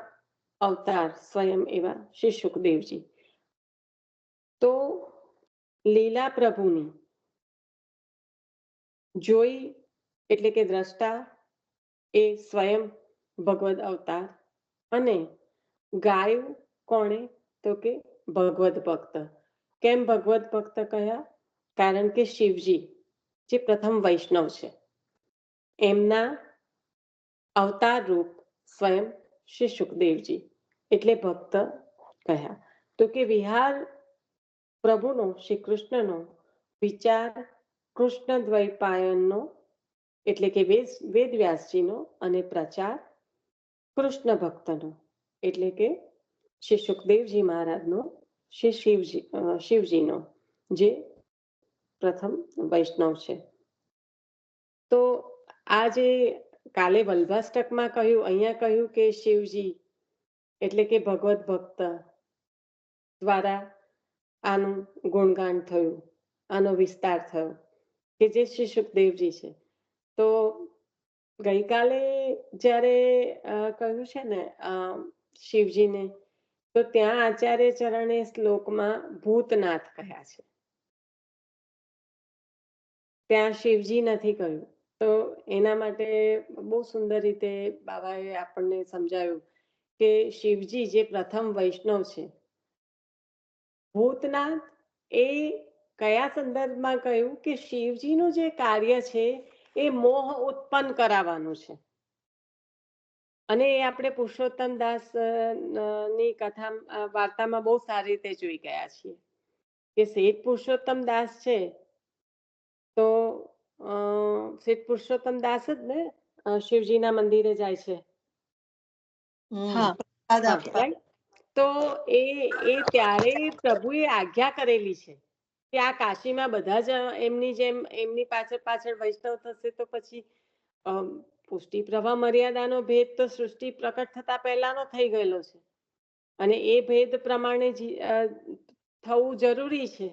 Speaker 1: અવતાર સ્વયં એવા શ્રી સુખદેવજી. તો લીલા પ્રભુની જોઈ, એટલે કે દ્રષ્ટા એ સ્વયં ભગવદ અવતાર, અને ગાયું કોણે? તો કે ભગવદ ભક્ત. કેમ ભગવદ ભક્ત કહ્યા? કારણ કે શિવજી જે પ્રથમ વૈષ્ણવ છે એમના અવતાર રૂપ સ્વયં શ્રી સુખદેવજી, એટલે ભક્ત કહ્યા. તો કે વિહાર પ્રભુનો, શ્રી કૃષ્ણનો વિચાર કૃષ્ણ દ્વૈપાયનનો, એટલે કે વેદવ્યાસજીનો, અને પ્રચાર કૃષ્ણ ભક્તનો, એટલે કે શ્રી સુખદેવજી મહારાજનો, શ્રી શિવજીનો, જે પ્રથમ વૈષ્ણવ છે. તો આ જે કાલે વલ્ભાષ્ટકમાં કહ્યું, અહીંયા કહ્યું કે શિવજી એટલે કે ભગવત ભક્ત દ્વારા આનું ગુણગાન થયું, આનો વિસ્તાર થયો કે જે શ્રી સુખદેવજી છે. તો ગઈકાલે જ્યારે કહ્યું છે ને શિવજીને, તો ત્યાં આચાર્ય ચરણે શ્લોકમાં ભૂતનાથ કહ્યા છે, ત્યાં શિવજી નથી કહ્યું. તો એના માટે બહુ સુંદર રીતે બાબાએ આપણને સમજાવ્યું કે શિવજી જે પ્રથમ વૈષ્ણવ છે, ભૂતનાથ એ કયા સંદર્ભમાં કહ્યું? કે શિવજીનું જે કાર્ય છે એ મોહ ઉત્પન્ન કરાવવાનું છે. અને એ આપણે પુરુષોત્તમ દાસ ની કથા વાર્તામાં બહુ સારી રીતે જોઈ ગયા છીએ કે શેઠ પુરુષોત્તમ દાસ છે, તો શેઠ પુરુષોત્તમ દાસ જ ને શિવજીના મંદિરે જાય છે.
Speaker 2: પ્રસાદ આપવા.
Speaker 1: right? તો એ ત્યારે પ્રભુએ આજ્ઞા કરેલી છે કે આ કાશીમાં બધા જ એમની જેમ એમની પાછળ પાછળ વૈષ્ણવ થશે તો પછી પુષ્ટિ પ્રવાહ મર્યાદાનો ભેદ તો સૃષ્ટિ પ્રકટ થતા પહેલાનો થઈ ગયેલો છે અને એ ભેદ પ્રમાણે થવું જરૂરી છે.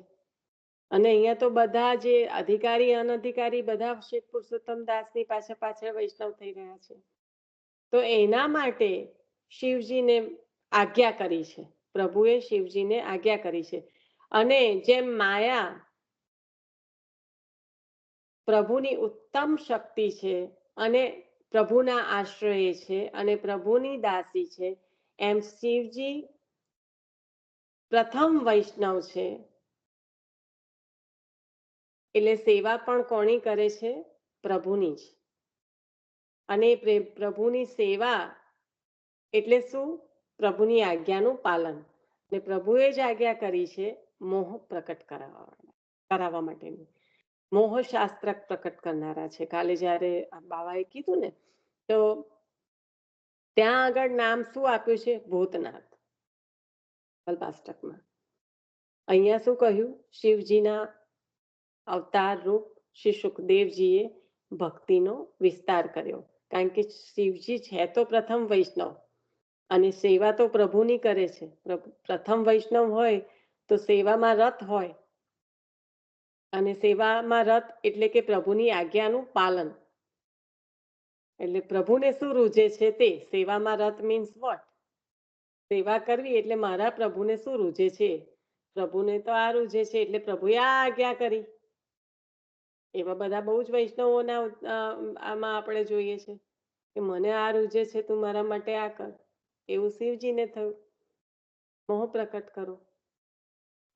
Speaker 1: અને અહીંયા તો બધા જે અધિકારી અનધિકારી બધા શ્રી પુરુષોત્તમ દાસની પાછળ પાછળ વૈષ્ણવ થઈ રહ્યા છે. તો એના માટે શિવજીને આજ્ઞા કરી છે, પ્રભુએ શિવજીને આજ્ઞા કરી છે. અને જેમ માયા પ્રભુની ઉત્તમ શક્તિ છે અને પ્રભુના આશ્રય છે અને પ્રભુની દાસી છે, એમ શિવજી પ્રથમ વૈષ્ણવ છે. એટલે સેવા પણ કોની કરે છે? પ્રભુની જ. અને પ્રભુની સેવા એટલે શું? પ્રભુની આજ્ઞાનું પાલન. ને પ્રભુએ જ આજ્ઞા કરી છે મોહ પ્રકટ કરાવવા માટેની. મોહ શાસ્ત્ર પ્રકટ કરનારા છે. કાલે જ્યારે બાવાએ કીધું ને તો ત્યાં આગળ નામ શું આપ્યું છે? ભૂતનાથ કલ્પાષ્ટકમાં. અહીંયા શું કહ્યું? શિવજીના અવતાર રૂપ શ્રી સુખદેવજીએ ભક્તિનો વિસ્તાર કર્યો. કારણ કે શિવજી છે તો પ્રથમ વૈષ્ણવ અને સેવા તો પ્રભુની કરે છે. પ્રથમ વૈષ્ણવ હોય તો સેવામાં રત હોય અને સેવામાં રત એટલે કે પ્રભુની આજ્ઞાનું પાલન. એટલે પ્રભુને શું રૂજે છે તે સેવામાં રત મીન્સ વોટ? સેવા કરવી એટલે મારા પ્રભુને શું રૂજે છે? પ્રભુને તો આ રૂજે છે એટલે પ્રભુએ આ આજ્ઞા કરી. એવા બધા બહુ જ વૈષ્ણવોના આમાં આપણે જોઈએ છે કે મને આ રૂજે છે, તું મારા માટે આ કર. એવું શિવજીને થયું, મોહ પ્રકટ કરો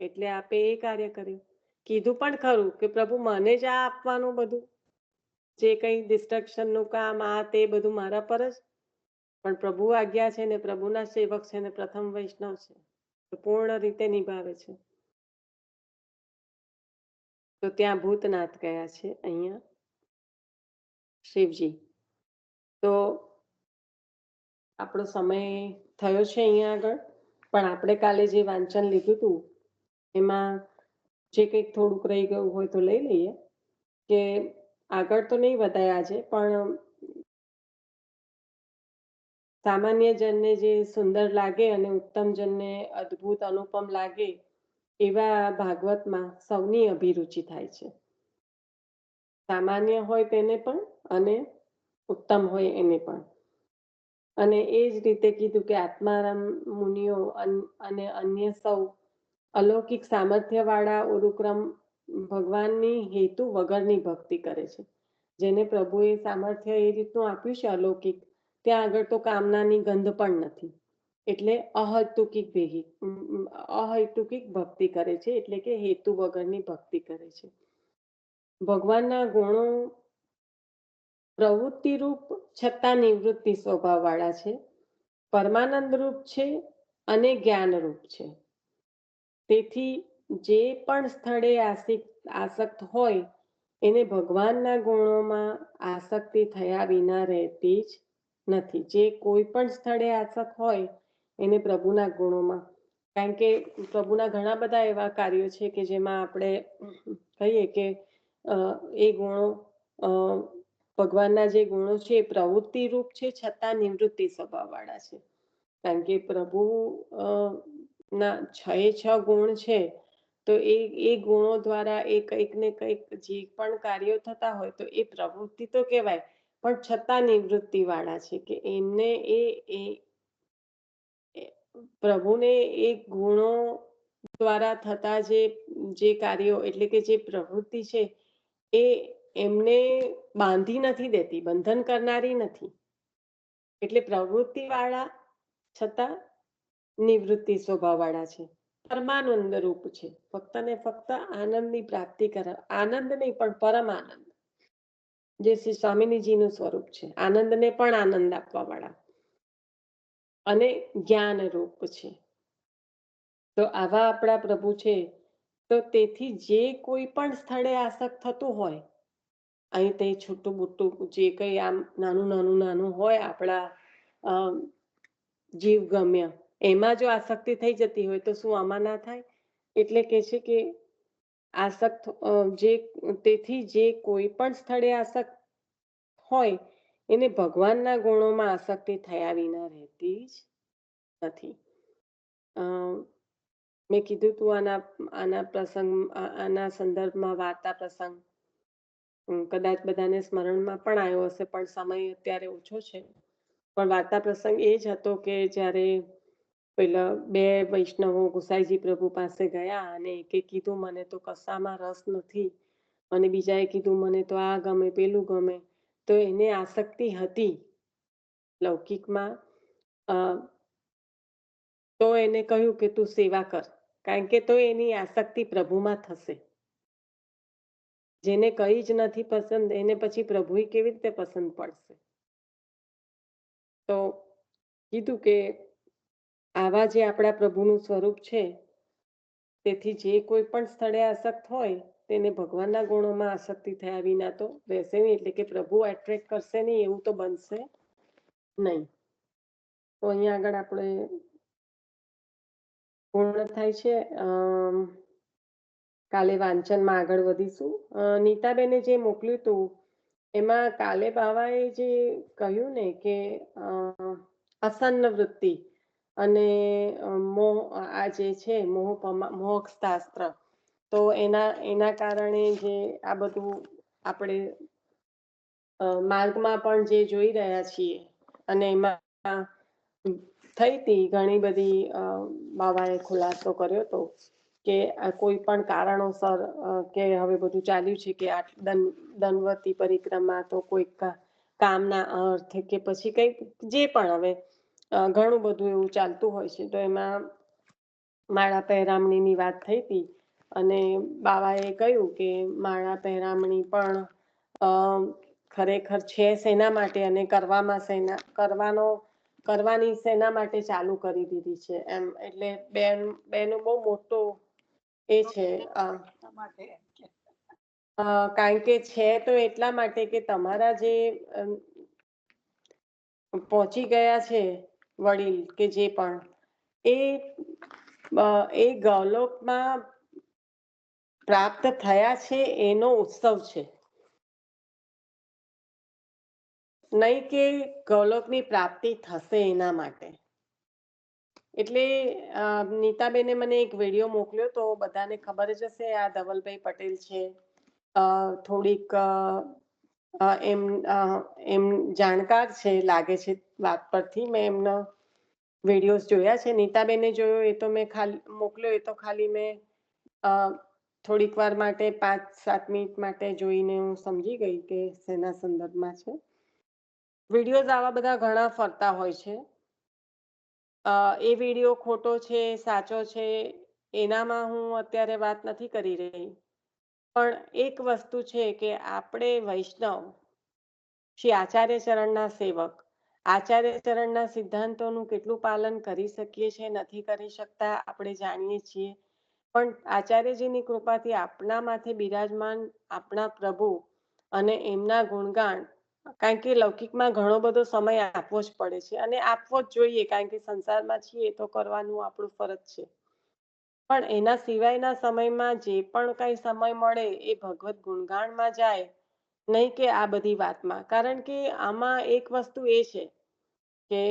Speaker 1: એટલે આપે એ કાર્ય કર્યું. કીધું પણ ખરું કે પ્રભુ મને જ આ આપવાનું, બધું જે કંઈ ડિસ્ટ્રક્શનનું કામ આ તે બધું મારા પર જ. પણ પ્રભુ આજ્ઞા છે ને પ્રભુના સેવક છે ને પ્રથમ વૈષ્ણવ છે તો પૂર્ણ રીતે નિભાવે છે. તો ત્યાં ભૂતનાથ ગયા છે, અહીંયા શિવજી. તો આપણો સમય થયો છે અહીંયા આગળ, પણ આપણે કાલે જે વાંચન લીધું હતું એમાં જે કંઈક થોડુંક રહી ગયું હોય તો લઈ લઈએ. કે આગળ તો નહીં વધાય આજે, પણ સામાન્ય જનને જે સુંદર લાગે અને ઉત્તમ જનને અદ્ભુત અનુપમ લાગે એવા ભાગવતમાં સૌની અભિરુચિ થાય છે. સામાન્ય હોય તેને પણ અને ઉત્તમ હોય એને પણ. અને એ જ રીતે કીધું કે આત્મારામ મુનિઓ અને અન્ય સૌ અલૌકિક સામર્થ્યવાળા ઉરુક્રમ ભગવાનની હેતુ વગરની ભક્તિ કરે છે. જેને પ્રભુએ સામર્થ્ય એ રીતનું આપ્યું છે અલૌકિક, ત્યાં આગળ તો કામનાની ગંધ પણ નથી. એટલે અહૈતુકિક ભક્તિ કરે છે, એટલે કે હેતુ વગરની ભક્તિ કરે છે. ભગવાનના ગુણો પ્રવૃત્તિ રૂપ છતાં નિવૃત્તિ સ્વભાવ વાળા છે, પરમાનંદ રૂપ છે અને જ્ઞાન રૂપ છે. તેથી જે પણ સ્થળે આસક્ત હોય એને ભગવાનના ગુણોમાં આસક્તિ થયા વિના રહેતી જ નથી. જે કોઈ પણ સ્થળે આસક્ત હોય એને પ્રભુના ગુણોમાં, કારણ કે પ્રભુના ઘણા બધા એવા કાર્યો છે કે જેમાં આપણે કહીએ કે એ ગુણો ભગવાનના જે ગુણો છે એ પ્રવૃત્તિ રૂપ છે છતાં નિવૃત્તિ સ્વભાવ વાળા છે. કારણ કે પ્રભુ ના 6 ગુણ છે તો એ ગુણો દ્વારા એ કંઈક ને કંઈક જે પણ કાર્યો થતા હોય તો એ પ્રવૃત્તિ તો કહેવાય, પણ છતાં નિવૃત્તિ વાળા છે કે એમને પ્રભુને એ ગુણો દ્વારા થતા જે કાર્યો એટલે કે જે પ્રવૃત્તિ છે એ એમને બાંધી નથી દેતી, બંધન કરનારી નથી. એટલે પ્રવૃત્તિ વાળા છતાં નિવૃત્તિ સ્વભાવ વાળા છે, પરમાનંદ રૂપ છે. ફક્ત ને ફક્ત આનંદની પ્રાપ્તિ કરે, આનંદ નહીં પણ પરમ આનંદ, જે શ્રી સ્વામિનીજીનું સ્વરૂપ છે. આનંદને પણ આનંદ આપવા વાળા અને જ્ઞાન રૂપ છે. તો આવા આપણા પ્રભુ છે. તો તેથી જે કોઈ પણ સ્થળે આસક્ત થતું હોય, અહીં તે છૂટું બુટ્ટું જે કંઈ આમ નાનું હોય આપણા જીવ ગમ્ય, એમાં જો આસક્તિ થઈ જતી હોય તો શું આમાં ના થાય? એટલે કે છે કે તેથી જે કોઈ પણ સ્થળે આસક્ત હોય એને ભગવાનના ગુણોમાં આસક્તિ થયા વિના રહેતી જ નથી. મેં કીધું તું આના સંદર્ભમાં વાર્તા પ્રસંગ કદાચ બધાને સ્મરણમાં પણ આવ્યો હશે, પણ સમય અત્યારે ઓછો છે. પણ વાર્તા પ્રસંગ એ જ હતો કે જ્યારે પેલા બે વૈષ્ણવો ગુસાઈજી પ્રભુ પાસે ગયા અને એકે કીધું મને તો કશામાં રસ નથી અને બીજાએ કીધું મને તો આ ગમે પેલું ગમે. તો એને આસક્તિ હતી લૌકિકમાં. તો એને કહ્યું કે તું સેવા કર, કારણ કે તો એની આસક્તિ પ્રભુમાં થશે. જેને કઈ જ નથી પસંદ એને પછી પ્રભુ કેવી રીતે પસંદ પડશે? તો કીધું કે આવા જે આપણા પ્રભુનું સ્વરૂપ છે, તેથી જે કોઈ પણ સ્થળે આસક્ત હોય તેને ભગવાનના ગુણોમાં આસક્તિ થયા વિના તો રહેશે નહીં, એટલે કે પ્રભુ એટ્રેક્ટ કરશે નહીં એવું તો બનશે નહીં. તો અહીંયા આગળ આપણે પૂર્ણ થાય છે. કાલે વાંચનમાં આગળ વધીશું. નીતાબેને જે મોકલ્યું હતું એમાં કાલે બાવાએ જે કહ્યું ને કે અસન્ન વૃત્તિ અને આ જે છે મોહ શાસ્ત્ર, તો એના કારણે જે આ બધું આપણે માર્ગમાં પણ જે જોઈ રહ્યા છીએ અને એમાં થઈ હતી ઘણી બધી બાવાએ ખુલાસો કર્યો હતો કે કોઈ પણ કારણોસર કે હવે બધું ચાલ્યું છે કે દંડવતી પરિક્રમા, તો કોઈ કામના અર્થ કે પછી કંઈક જે પણ હવે ઘણું બધું એવું ચાલતું હોય છે. તો એમાં માળા પહેરામણીની વાત થઈ હતી અને બાવાએ કહ્યું કે માળા પહેરામણી પણ ખરેખર છે શેના માટે અને કરવાની શેના માટે ચાલુ કરી દીધી છે એમ. એટલે બેનું બહુ મોટો એ છે, કારણ કે છે તો એટલા માટે કે તમારા જે પહોંચી ગયા છે વડીલ કે જે પણ એ ગૌલોકમાં પ્રાપ્ત થયા છે એનો ઉત્સવ છે, નહીં કે ગૌલોકની પ્રાપ્તિ થશે એના માટે. એટલે નીતાબેને મને એક વિડીયો મોકલ્યો, તો બધાને ખબર જ હશે આ ધવલભાઈ પટેલ છે, થોડીક એમ જાણકાર છે લાગે છે વાત પરથી. મેં એમના વિડીયોઝ જોયા છે. નીતાબેને જોયો એ તો મેં ખાલી મોકલ્યો, એ તો ખાલી મેં થોડીક વાર માટે 5-7 મિનિટ માટે જોઈને હું સમજી ગઈ કે શેના સંદર્ભમાં છે. વિડીયોઝ આવા બધા ઘણા ફરતા હોય છે. એ વિડીયો ખોટો છે સાચો છે એનામાં હું અત્યારે વાત નથી કરી રહી, પણ એક વસ્તુ છે કે આપણે વૈષ્ણવ શ્રી આચાર્ય ચરણના સેવક, આચાર્ય ચરણના સિદ્ધાંતોનું કેટલું પાલન કરી શકીએ છીએ નથી કરી શકતા આપણે જાણીએ છીએ, પણ આચાર્યજીની કૃપાથી આપણા માથે બિરાજમાન આપણા પ્રભુ અને એમના ગુણગાન, કારણ કે લૌકિકમાં ઘણો બધો સમય આપવો જ પડે છે અને આપવો જ જોઈએ, કારણ કે સંસારમાં છીએ તો કરવાનું આપણું ફરજ છે. પણ એના સિવાયના સમયમાં જે પણ કઈ સમય મળે એ ભગવત ગુણગાનમાં જાય, નહીં કે આ બધી વાતમાં. કારણ કે આમાં એક વસ્તુ એ છે કે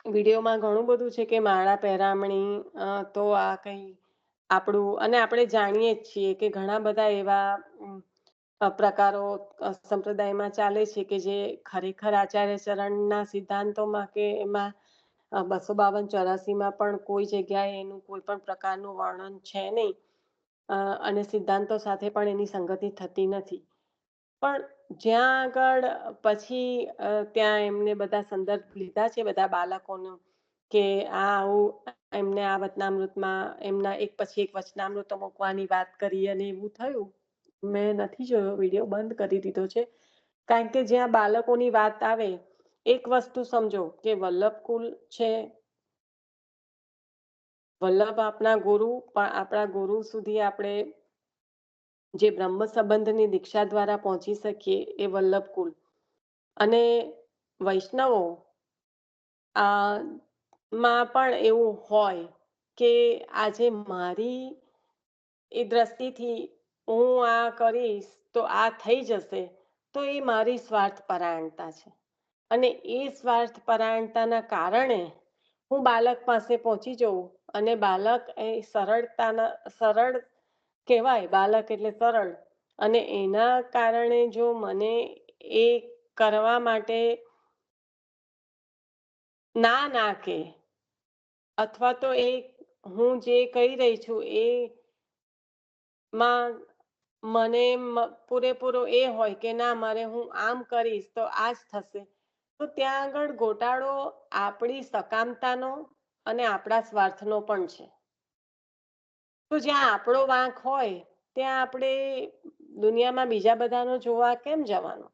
Speaker 1: વિડીયોમાં ઘણું બધું છે કે માળા પહેરામણી તો આ કઈ આપણું, અને આપણે જાણીએ જ છીએ કે ઘણા બધા એવા પ્રકારો સંપ્રદાયમાં ચાલે છે કે જે ખરેખર આચાર્ય ચરણના સિદ્ધાંતોમાં કે એમાં 252-84 પણ કોઈ જગ્યાએ એનું કોઈ પણ પ્રકારનું વર્ણન છે નહીં, અને સિદ્ધાંતો સાથે પણ એની સંગતિ થતી નથી. પણ જ્યાં આગળ પછી ત્યાં એમને બધા સંદર્ભ લીધા છે બધા બાળકોનો કે આવું એમને આ વચનામૃતમાં એમના એક પછી એક વચનામૃતો મૂકવાની વાત કરી અને એવું થયું. મેં નથી જોયો વિડીયો, બંધ કરી દીધો છે, કારણ કે જ્યાં બાળકોની વાત આવે, એક વસ્તુ સમજો કે વલ્લભકુલ છે, વલ્લભ આપણા ગુરુ, પણ આપણા ગુરુ સુધી આપણે જે બ્રહ્મ સંબંધની દીક્ષા દ્વારા પહોંચી શકીએ એ વલ્લભકુલ. અને વૈષ્ણવો માં પણ એવું હોય કે આજે મારી એ દ્રષ્ટિથી હું આ કરીશ તો આ થઈ જશે, તો એ મારી સ્વાર્થ પરાયણતા છે. અને એ સ્વાર્થ પરાયણતાના કારણે હું બાળક પાસે પહોંચી જઉં અને બાળક એ સરળ કહેવાય, બાળક એટલે સરળ, અને એના કારણે જો મને એ કરવા માટે ના કે, અથવા તો એ હું જે કહી રહી છું એ માં મને પૂરેપૂરો એ હોય કે ના, મારે હું આમ કરીશ તો આ જ થશે, તો ત્યાં આગળ ગોટાળો આપણી સકામતાનો અને આપણા સ્વાર્થનો પણ છે. તો જ્યાં આપણો વાંક હોય ત્યાં આપણે દુનિયામાં બીજા બધાનો જોવા કેમ જવાનું?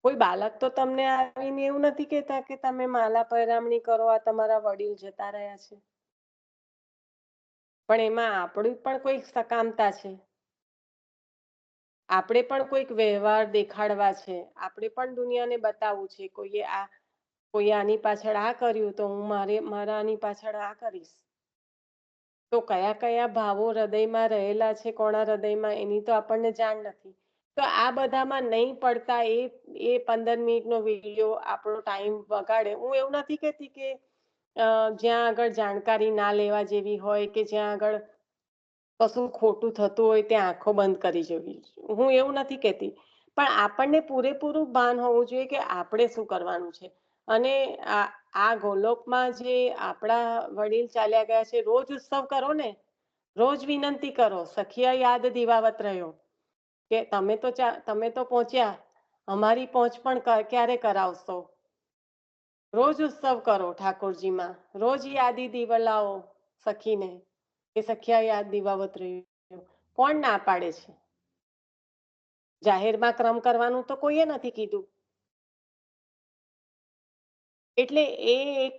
Speaker 1: કોઈ બાળક તો તમને આવીને એવું નથી કહેતા કે તમે માલા પૈરામણી કરો, આ તમારા વડીલ જતા રહ્યા છે. પણ એમાં આપણી પણ કોઈક સકામતા છે, આપણે પણ કોઈક વ્યવહાર દેખાડવા છે, આપણે પણ દુનિયાને બતાવવું છે. કોઈ આની પાછળ આ કર્યું તો હું મારા આની પાછળ આ કરીશ. તો કયા કયા ભાવો હૃદયમાં રહેલા છે, કોના હૃદયમાં, એની તો આપણને જાણ નથી. તો આ બધામાં નહીં પડતા એ 15 મિનિટનો વિડીયો આપણો ટાઈમ બગાડે. હું એવું નથી કહેતી કે જ્યાં આગળ જાણકારી ના લેવા જેવી હોય કે જ્યાં આગળ કશું ખોટું થતું હોય ત્યાં આંખો બંધ કરી જવી, હું એવું નથી કહેતી, પણ આપણને પૂરેપૂરું ભાન હોવું જોઈએ કે આપણે શું કરવાનું છે. અને આ ગોલોકમાં જે આપણા વડીલ ચાલ્યા ગયા છે, રોજ ઉત્સવ કરો ને, રોજ વિનંતી કરો, સખિયા યાદ દીવાવત રહ્યો, કે તમે તો પહોંચ્યા, અમારી પહોંચ પણ ક્યારે કરાવશો? રોજ ઉત્સવ કરો ઠાકોરજીમાં, રોજ યાદી દીવલાઓ સખીને, કે સખિયા યાદ દીવાવત રહ્યો. કોણ ના પાડે છે? જાહેરમાં ક્રમ કરવાનું તો કોઈએ નથી કીધું. એટલે એ એક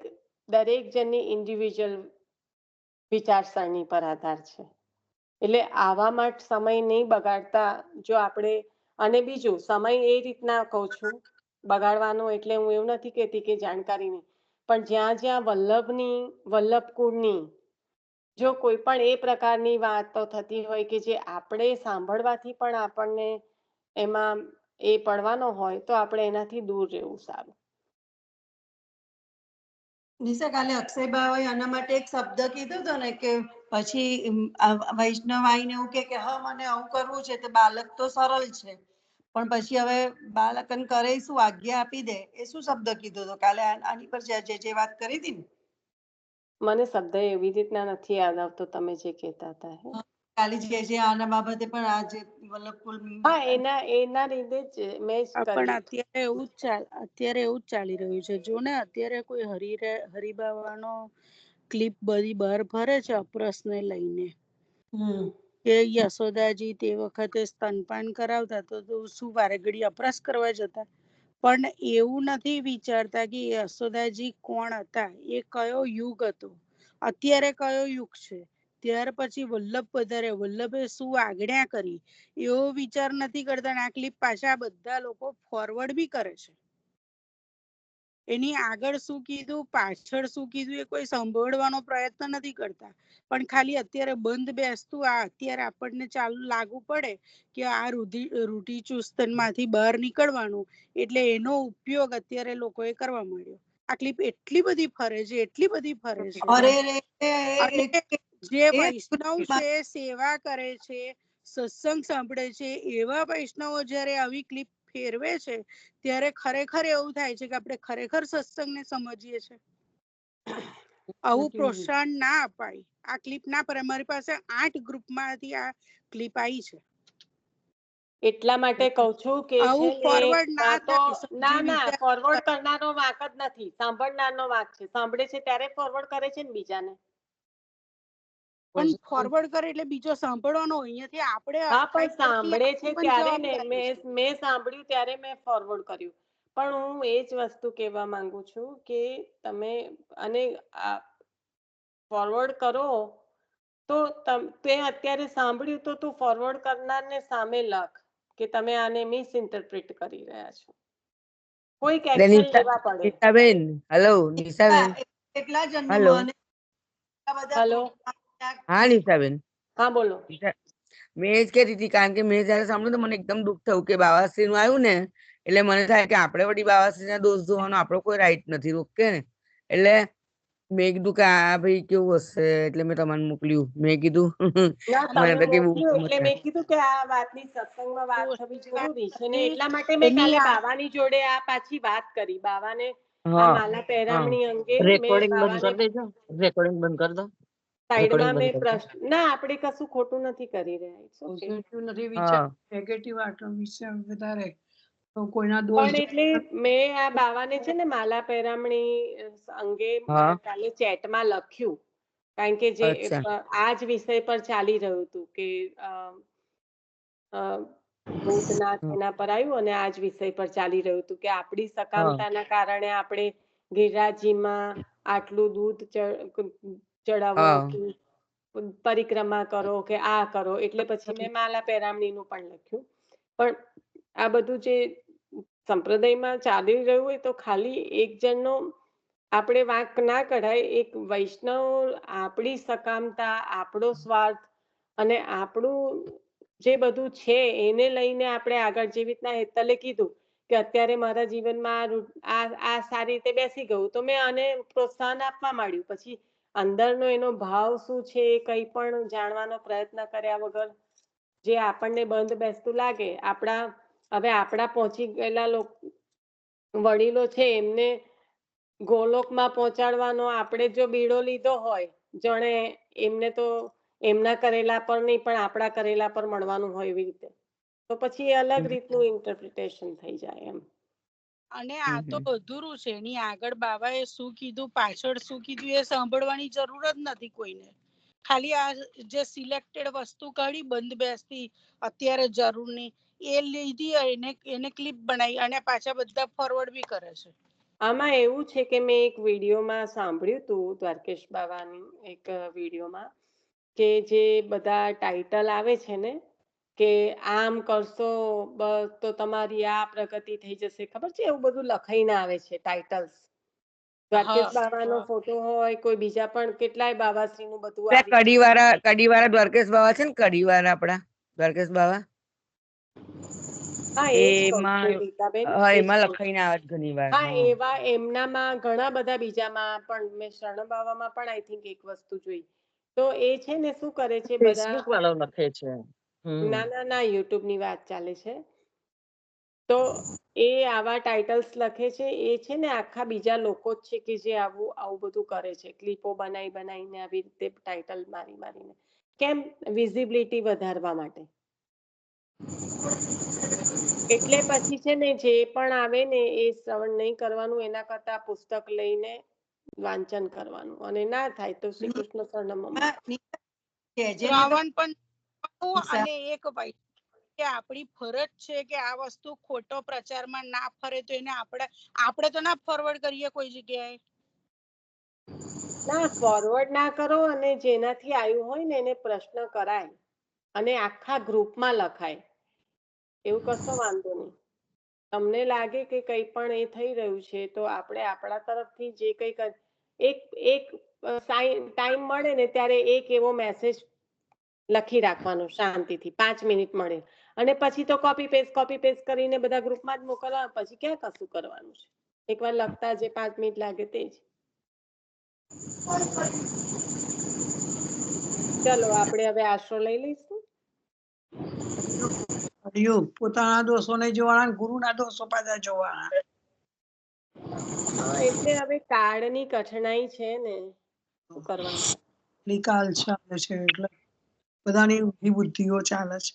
Speaker 1: દરેક જણની ઇન્ડિવિજ્યુઅલ વિચારસરણી પર આધાર છે. એટલે આવામાં સમય નહીં બગાડતા જો આપણે, અને બીજું સમય એ રીતના કહું છું બગાડવાનો, એટલે હું એવું નથી કહેતી કે જાણકારી નહીં, પણ જ્યાં જ્યાં વલ્લભ કુળની જો કોઈ પણ એ પ્રકારની વાતો થતી હોય કે જે આપણે સાંભળવાથી પણ આપણને એમાં એ પડવાનો હોય, તો આપણે એનાથી દૂર રહેવું સારું.
Speaker 2: નિશા, કાલે અક્ષયભાઈ આના માટે એક શબ્દ કીધો હતો ને કે પછી વૈષ્ણવ આવીને એવું કે હા મને આવું કરવું છે, તો બાળક તો સરળ છે, પણ પછી હવે બાળકને કરે શું, આજ્ઞા આપી દે, એ શું શબ્દ કીધો હતો કાલે આની પર જે વાત કરી હતી ને?
Speaker 1: મને શબ્દ એવી રીતના નથી યાદ આવતો તમે જે કહેતા હતા.
Speaker 2: કાલે જે આના બાબતે પણ આજે વલ્લભકુલ,
Speaker 1: હા, એના લીધે જ મેં જ
Speaker 5: પણ
Speaker 1: કર્યું.
Speaker 5: અત્યારે એવું જ ચાલી રહ્યું છે. જો ને અત્યારે કોઈ હરિબાવાનો ક્લિપ બધી બહાર ફરે છે અપરસને લઈને, કે યશોદાજી તે વખતે સ્તનપાન કરાવતા તો શું વારે ઘડી અપરાશ કરવા જતા? પણ એવું નથી વિચારતા કે યશોદાજી કોણ હતા, એ કયો યુગ હતો, અત્યારે કયો યુગ છે, ત્યાર પછી વલ્લભ પધારે, વલ્લભે શું આજ્ઞા કરી, એવો વિચાર નથી કરતા. આ ક્લિપ પાછા બધા લોકો ફોરવર્ડ બી કરે છે. એની આગળ શું કીધું, પાછળ શું કીધું, એ કોઈ સાંભળવાનો પ્રયત્ન નથી કરતા. પણ ખાલી અત્યારે બંધ બેસતું આ અત્યારે આપણને ચાલુ લાગુ પડે કે આ રૂઢિચુસ્તન માંથી બહાર નીકળવાનું, એટલે એનો ઉપયોગ અત્યારે લોકોએ કરવા માંડ્યો. આ ક્લિપ એટલી બધી ફરે છે, એટલી બધી ફરે છે. અને જે વૈષ્ણવ છે, સેવા કરે છે, સત્સંગ સાંભળે છે, એવા વૈષ્ણવો જયારે આવી ક્લિપ ફેરવે છે, ત્યારે ખરેખર એવું થાય છે કે આપણે ખરેખર સત્સંગને સમજીએ છીએ. આવું પ્રોત્સાહન ના અપાય, આ ક્લિપ ના પર અમારી પાસે 8 ગ્રુપમાંથી આ ક્લિપ આવી છે.
Speaker 1: એટલા માટે કઉ છું કે
Speaker 5: આવું ફોરવર્ડ ના થાય.
Speaker 1: ના, ફોરવર્ડ કરનારનો વાંક જ નથી, સાંભળનારનો વાંક છે. સાંભળે છે ત્યારે ફોરવર્ડ કરે છે ને બીજાને.
Speaker 5: પણ ફોરવર્ડ કરે એટલે બીજો સાંભળવાનો, અહીંયાથી આપણે
Speaker 1: હા, પણ સાંભળે છે ત્યારે ને,
Speaker 5: જવાબદારી છે.
Speaker 1: મેં સાંભળ્યું ત્યારે મેં ફોરવર્ડ કર્યું. પણ હું એ જ વસ્તુ કહેવા માંગુ છું કે તમે અને ફોરવર્ડ કરો તો તે અત્યારે સાંભળ્યું તો તું ફોરવર્ડ કરનારને સામે લખ કે તમે આને મિસ ઇન્ટરપ્રિટ કરી રહ્યા છો. કોઈક એક્શન લેવા પડે.
Speaker 6: નિશાબેન, હેલો નિશાબેન,
Speaker 2: કેટલા જણને
Speaker 6: હેલો.
Speaker 2: મને બધા
Speaker 1: હેલો.
Speaker 6: હા નિશાબેન,
Speaker 1: હા બોલો.
Speaker 6: મેં એ જ કહેતી હતી, કારણ કે મેં જયારે સાંભળ્યું તો મને એકદમ દુઃખ થયું કે બાવાશ્રી નું આવ્યું ને, એટલે મને થાય કે આપણે વળી બાવાશ્રી ના દોષ જોવાનો આપણો કોઈ રાઈટ નથી, ઓકે ને. એટલે મેં કીધું કે આ ભાઈ કેવું હશે, એટલે મેં તમને મોકલ્યું. મેં કીધું
Speaker 1: ના
Speaker 6: મને
Speaker 1: તમે
Speaker 6: તો કેવું
Speaker 1: મોકલ્યું એટલે મેં કીધું કે આ વાતની સત્સંગમાં વાત થવી જરૂરી છે ને, એટલા માટે મેં કાલે બાવાની જોડે આ પાછી વાત કરી. બાવાને આ
Speaker 6: હા
Speaker 1: માલા
Speaker 6: હા
Speaker 1: પહેરામણી અંગે મેં
Speaker 4: રેકોર્ડિંગ બંધ
Speaker 1: બાવાને
Speaker 4: કરી દેજો, રેકોર્ડિંગ બંધ કરી દો.
Speaker 1: સાઈડમાં
Speaker 4: રેકોર્ડિંગ
Speaker 1: મેં
Speaker 4: બંધ કરી દો.
Speaker 1: પ્રશ્ન ના આપણે કશું ખોટું નથી કરી રહ્યા. It's okay.
Speaker 7: પોઝિટિવ નથી
Speaker 6: હા
Speaker 7: વિચાર, નેગેટિવ આટલો વિચાર વધારે તો કોઈના દોષ
Speaker 1: પણ એટલે મેં આ બાવાને છે ને માલા પહેરામણી અંગે
Speaker 6: હા
Speaker 1: કાલે ચેટમાં લખ્યું, કારણ કે જે
Speaker 6: અચ્છા
Speaker 1: આ જ વિષય પર ચાલી રહ્યું હતું કે ભૂતનાથ
Speaker 6: હમ,
Speaker 1: એના પર આવ્યું અને આ જ વિષય પર ચાલી રહ્યું હતું કે આપણી
Speaker 6: હા
Speaker 1: સકામતાના કારણે આપણે ગિરિરાજજીમાં આટલું દૂધ ચડાવો
Speaker 6: હા
Speaker 1: કે પરિક્રમા કરો કે આ કરો, એટલે પછી મેં માલા પહેરામણીનું પણ લખ્યું. પણ આ બધું જે સંપ્રદાયમાં ચાલી રહ્યું હોય તો ખાલી એક જણનો આપણે વાંક ના કઢાય. એક વૈષ્ણવ આપણી સકામતા, આપણો સ્વાર્થ અને આપણું જે બધું છે એને લઈને આપણે આગળ, જેવી રીતના હેતલે કીધું કે અત્યારે મારા જીવનમાં આ સારી રીતે બેસી ગયું તો મેં આને પ્રોત્સાહન આપવા માંડ્યું. પછી અંદરનો એનો ભાવ શું છે એ કંઈ પણ જાણવાનો પ્રયત્ન કર્યા વગર જે આપણને બંધ બેસતું લાગે, આપણા પહોંચી ગયેલા વડીલો છે એમને ગોલોકમાં પહોંચાડવાનો આપણે જો બીડો લીધો હોય, જાણે એમને તો એમના કરેલા પર નહીં પણ આપણા કરેલા પર મળવાનું હોય એવી રીતે, તો પછી એ અલગ રીતનું ઇન્ટરપ્રિટેશન થઈ જાય એમ.
Speaker 5: અને આ તો અધૂરું છે, એની આગળ બાબાએ શું કીધું, પાછળ શું કીધું એ સાંભળવાની જરૂર જ નથી કોઈને. ખાલી આ જે સિલેક્ટેડ વસ્તુ કાઢી બંધ બેસતી અત્યારે જરૂરની, એ લીધી એને ક્લિપ બનાવી અને પાછા બધા ફોરવર્ડ બી કરે છે.
Speaker 1: આમાં એવું છે કે મેં એક વિડીયોમાં સાંભળ્યું હતું, દ્વારકેશ બાવાની એક વિડીયોમાં, કે જે બધા ટાઇટલ આવે છે ને કે આમ કરશો બસ તો તમારી આ પ્રગતિ થઈ જશે, ખબર છે એવું બધું લખાઈને આવે છે ટાઇટલ્સ. દ્વારકેશ બાવાનો ફોટો હોય, કોઈ બીજા પણ કેટલાય બાવાશ્રીનું બધું આવી
Speaker 6: કડીવાળા દ્વારકેશ બાવા છે ને, કડીવાળા આપડા દ્વારકેશ બાવા,
Speaker 1: હા એ જ કહું છું
Speaker 6: એમાં
Speaker 1: રીતાબેન,
Speaker 6: હા
Speaker 1: એ જ
Speaker 6: એમાં
Speaker 1: કહું છું.
Speaker 6: લખાઈને આવે છે ઘણી વાર.
Speaker 1: હા એવા એમનામાં ઘણા બધા બીજામાં પણ મેં શરણ બાવામાં પણ આઈ થિંક એક વસ્તુ જોઈ. તો એ છે ને શું કરે છે બધા,
Speaker 4: ફેસબુક વાળો લખે છે.
Speaker 1: ના ના ના યુટ્યુબ ની વાત ચાલે છે. તો એ આવા ટાઇટલ્સ લખે છે, એ છે ને આખા બીજા લોકો જ છે કે જે આવું બધું કરે છે, ક્લિપો બનાવીને આવી રીતે ટાઇટલ મારીને. કેમ? વિઝિબિલિટી વધારવા માટે. એટલે પછી છે ને જે પણ આવે ને એ શ્રવણ નહીં કરવાનું, એના કરતા પુસ્તક લઈને વાંચન કરવાનું, અને ના થાય તો શ્રી કૃષ્ણ શરણમમાં.
Speaker 5: શ્રાવણ પણ અને એક ભાઈ કે આપણી ફરજ છે કે આ વસ્તુ ખોટો પ્રચારમાં ના ફરે તો એને આપણે તો ના ફોરવર્ડ કરીએ કોઈ જગ્યાએ.
Speaker 1: ના ફોરવર્ડ ના કરો, અને જેનાથી આવ્યું હોય ને એને પ્રશ્ન કરાય અને આખા ગ્રુપમાં લખાય, એવું કશો વાંધો નહીં. તમને લાગે કે કંઈ પણ એ થઈ રહ્યું છે તો આપણે આપણા તરફથી જે કંઈ એક ટાઈમ મળે ને ત્યારે એક એવો મેસેજ લખી રાખવાનો શાંતિથી, 5 મિનિટ મળે, અને પછી તો કોપી પેસ્ટ કરીને બધા ગ્રુપમાં જ મોકલવા, પછી ક્યાં કશું કરવાનું છે. એકવાર લખતા જે 5 મિનિટ લાગે તે જ. ચલો આપણે હવે આશરો લઈ લઈશું.
Speaker 7: પોતાના દોષો નહીં જોવાના, ગુરુના દોષો પાછા જોવાના.
Speaker 1: હા એટલે હવે કાળની કઠણાઈ છે ને, શું કરવાનું.
Speaker 7: નિકાલ ચાલે છે એટલે બધાની બુદ્ધિઓ ચાલે છે.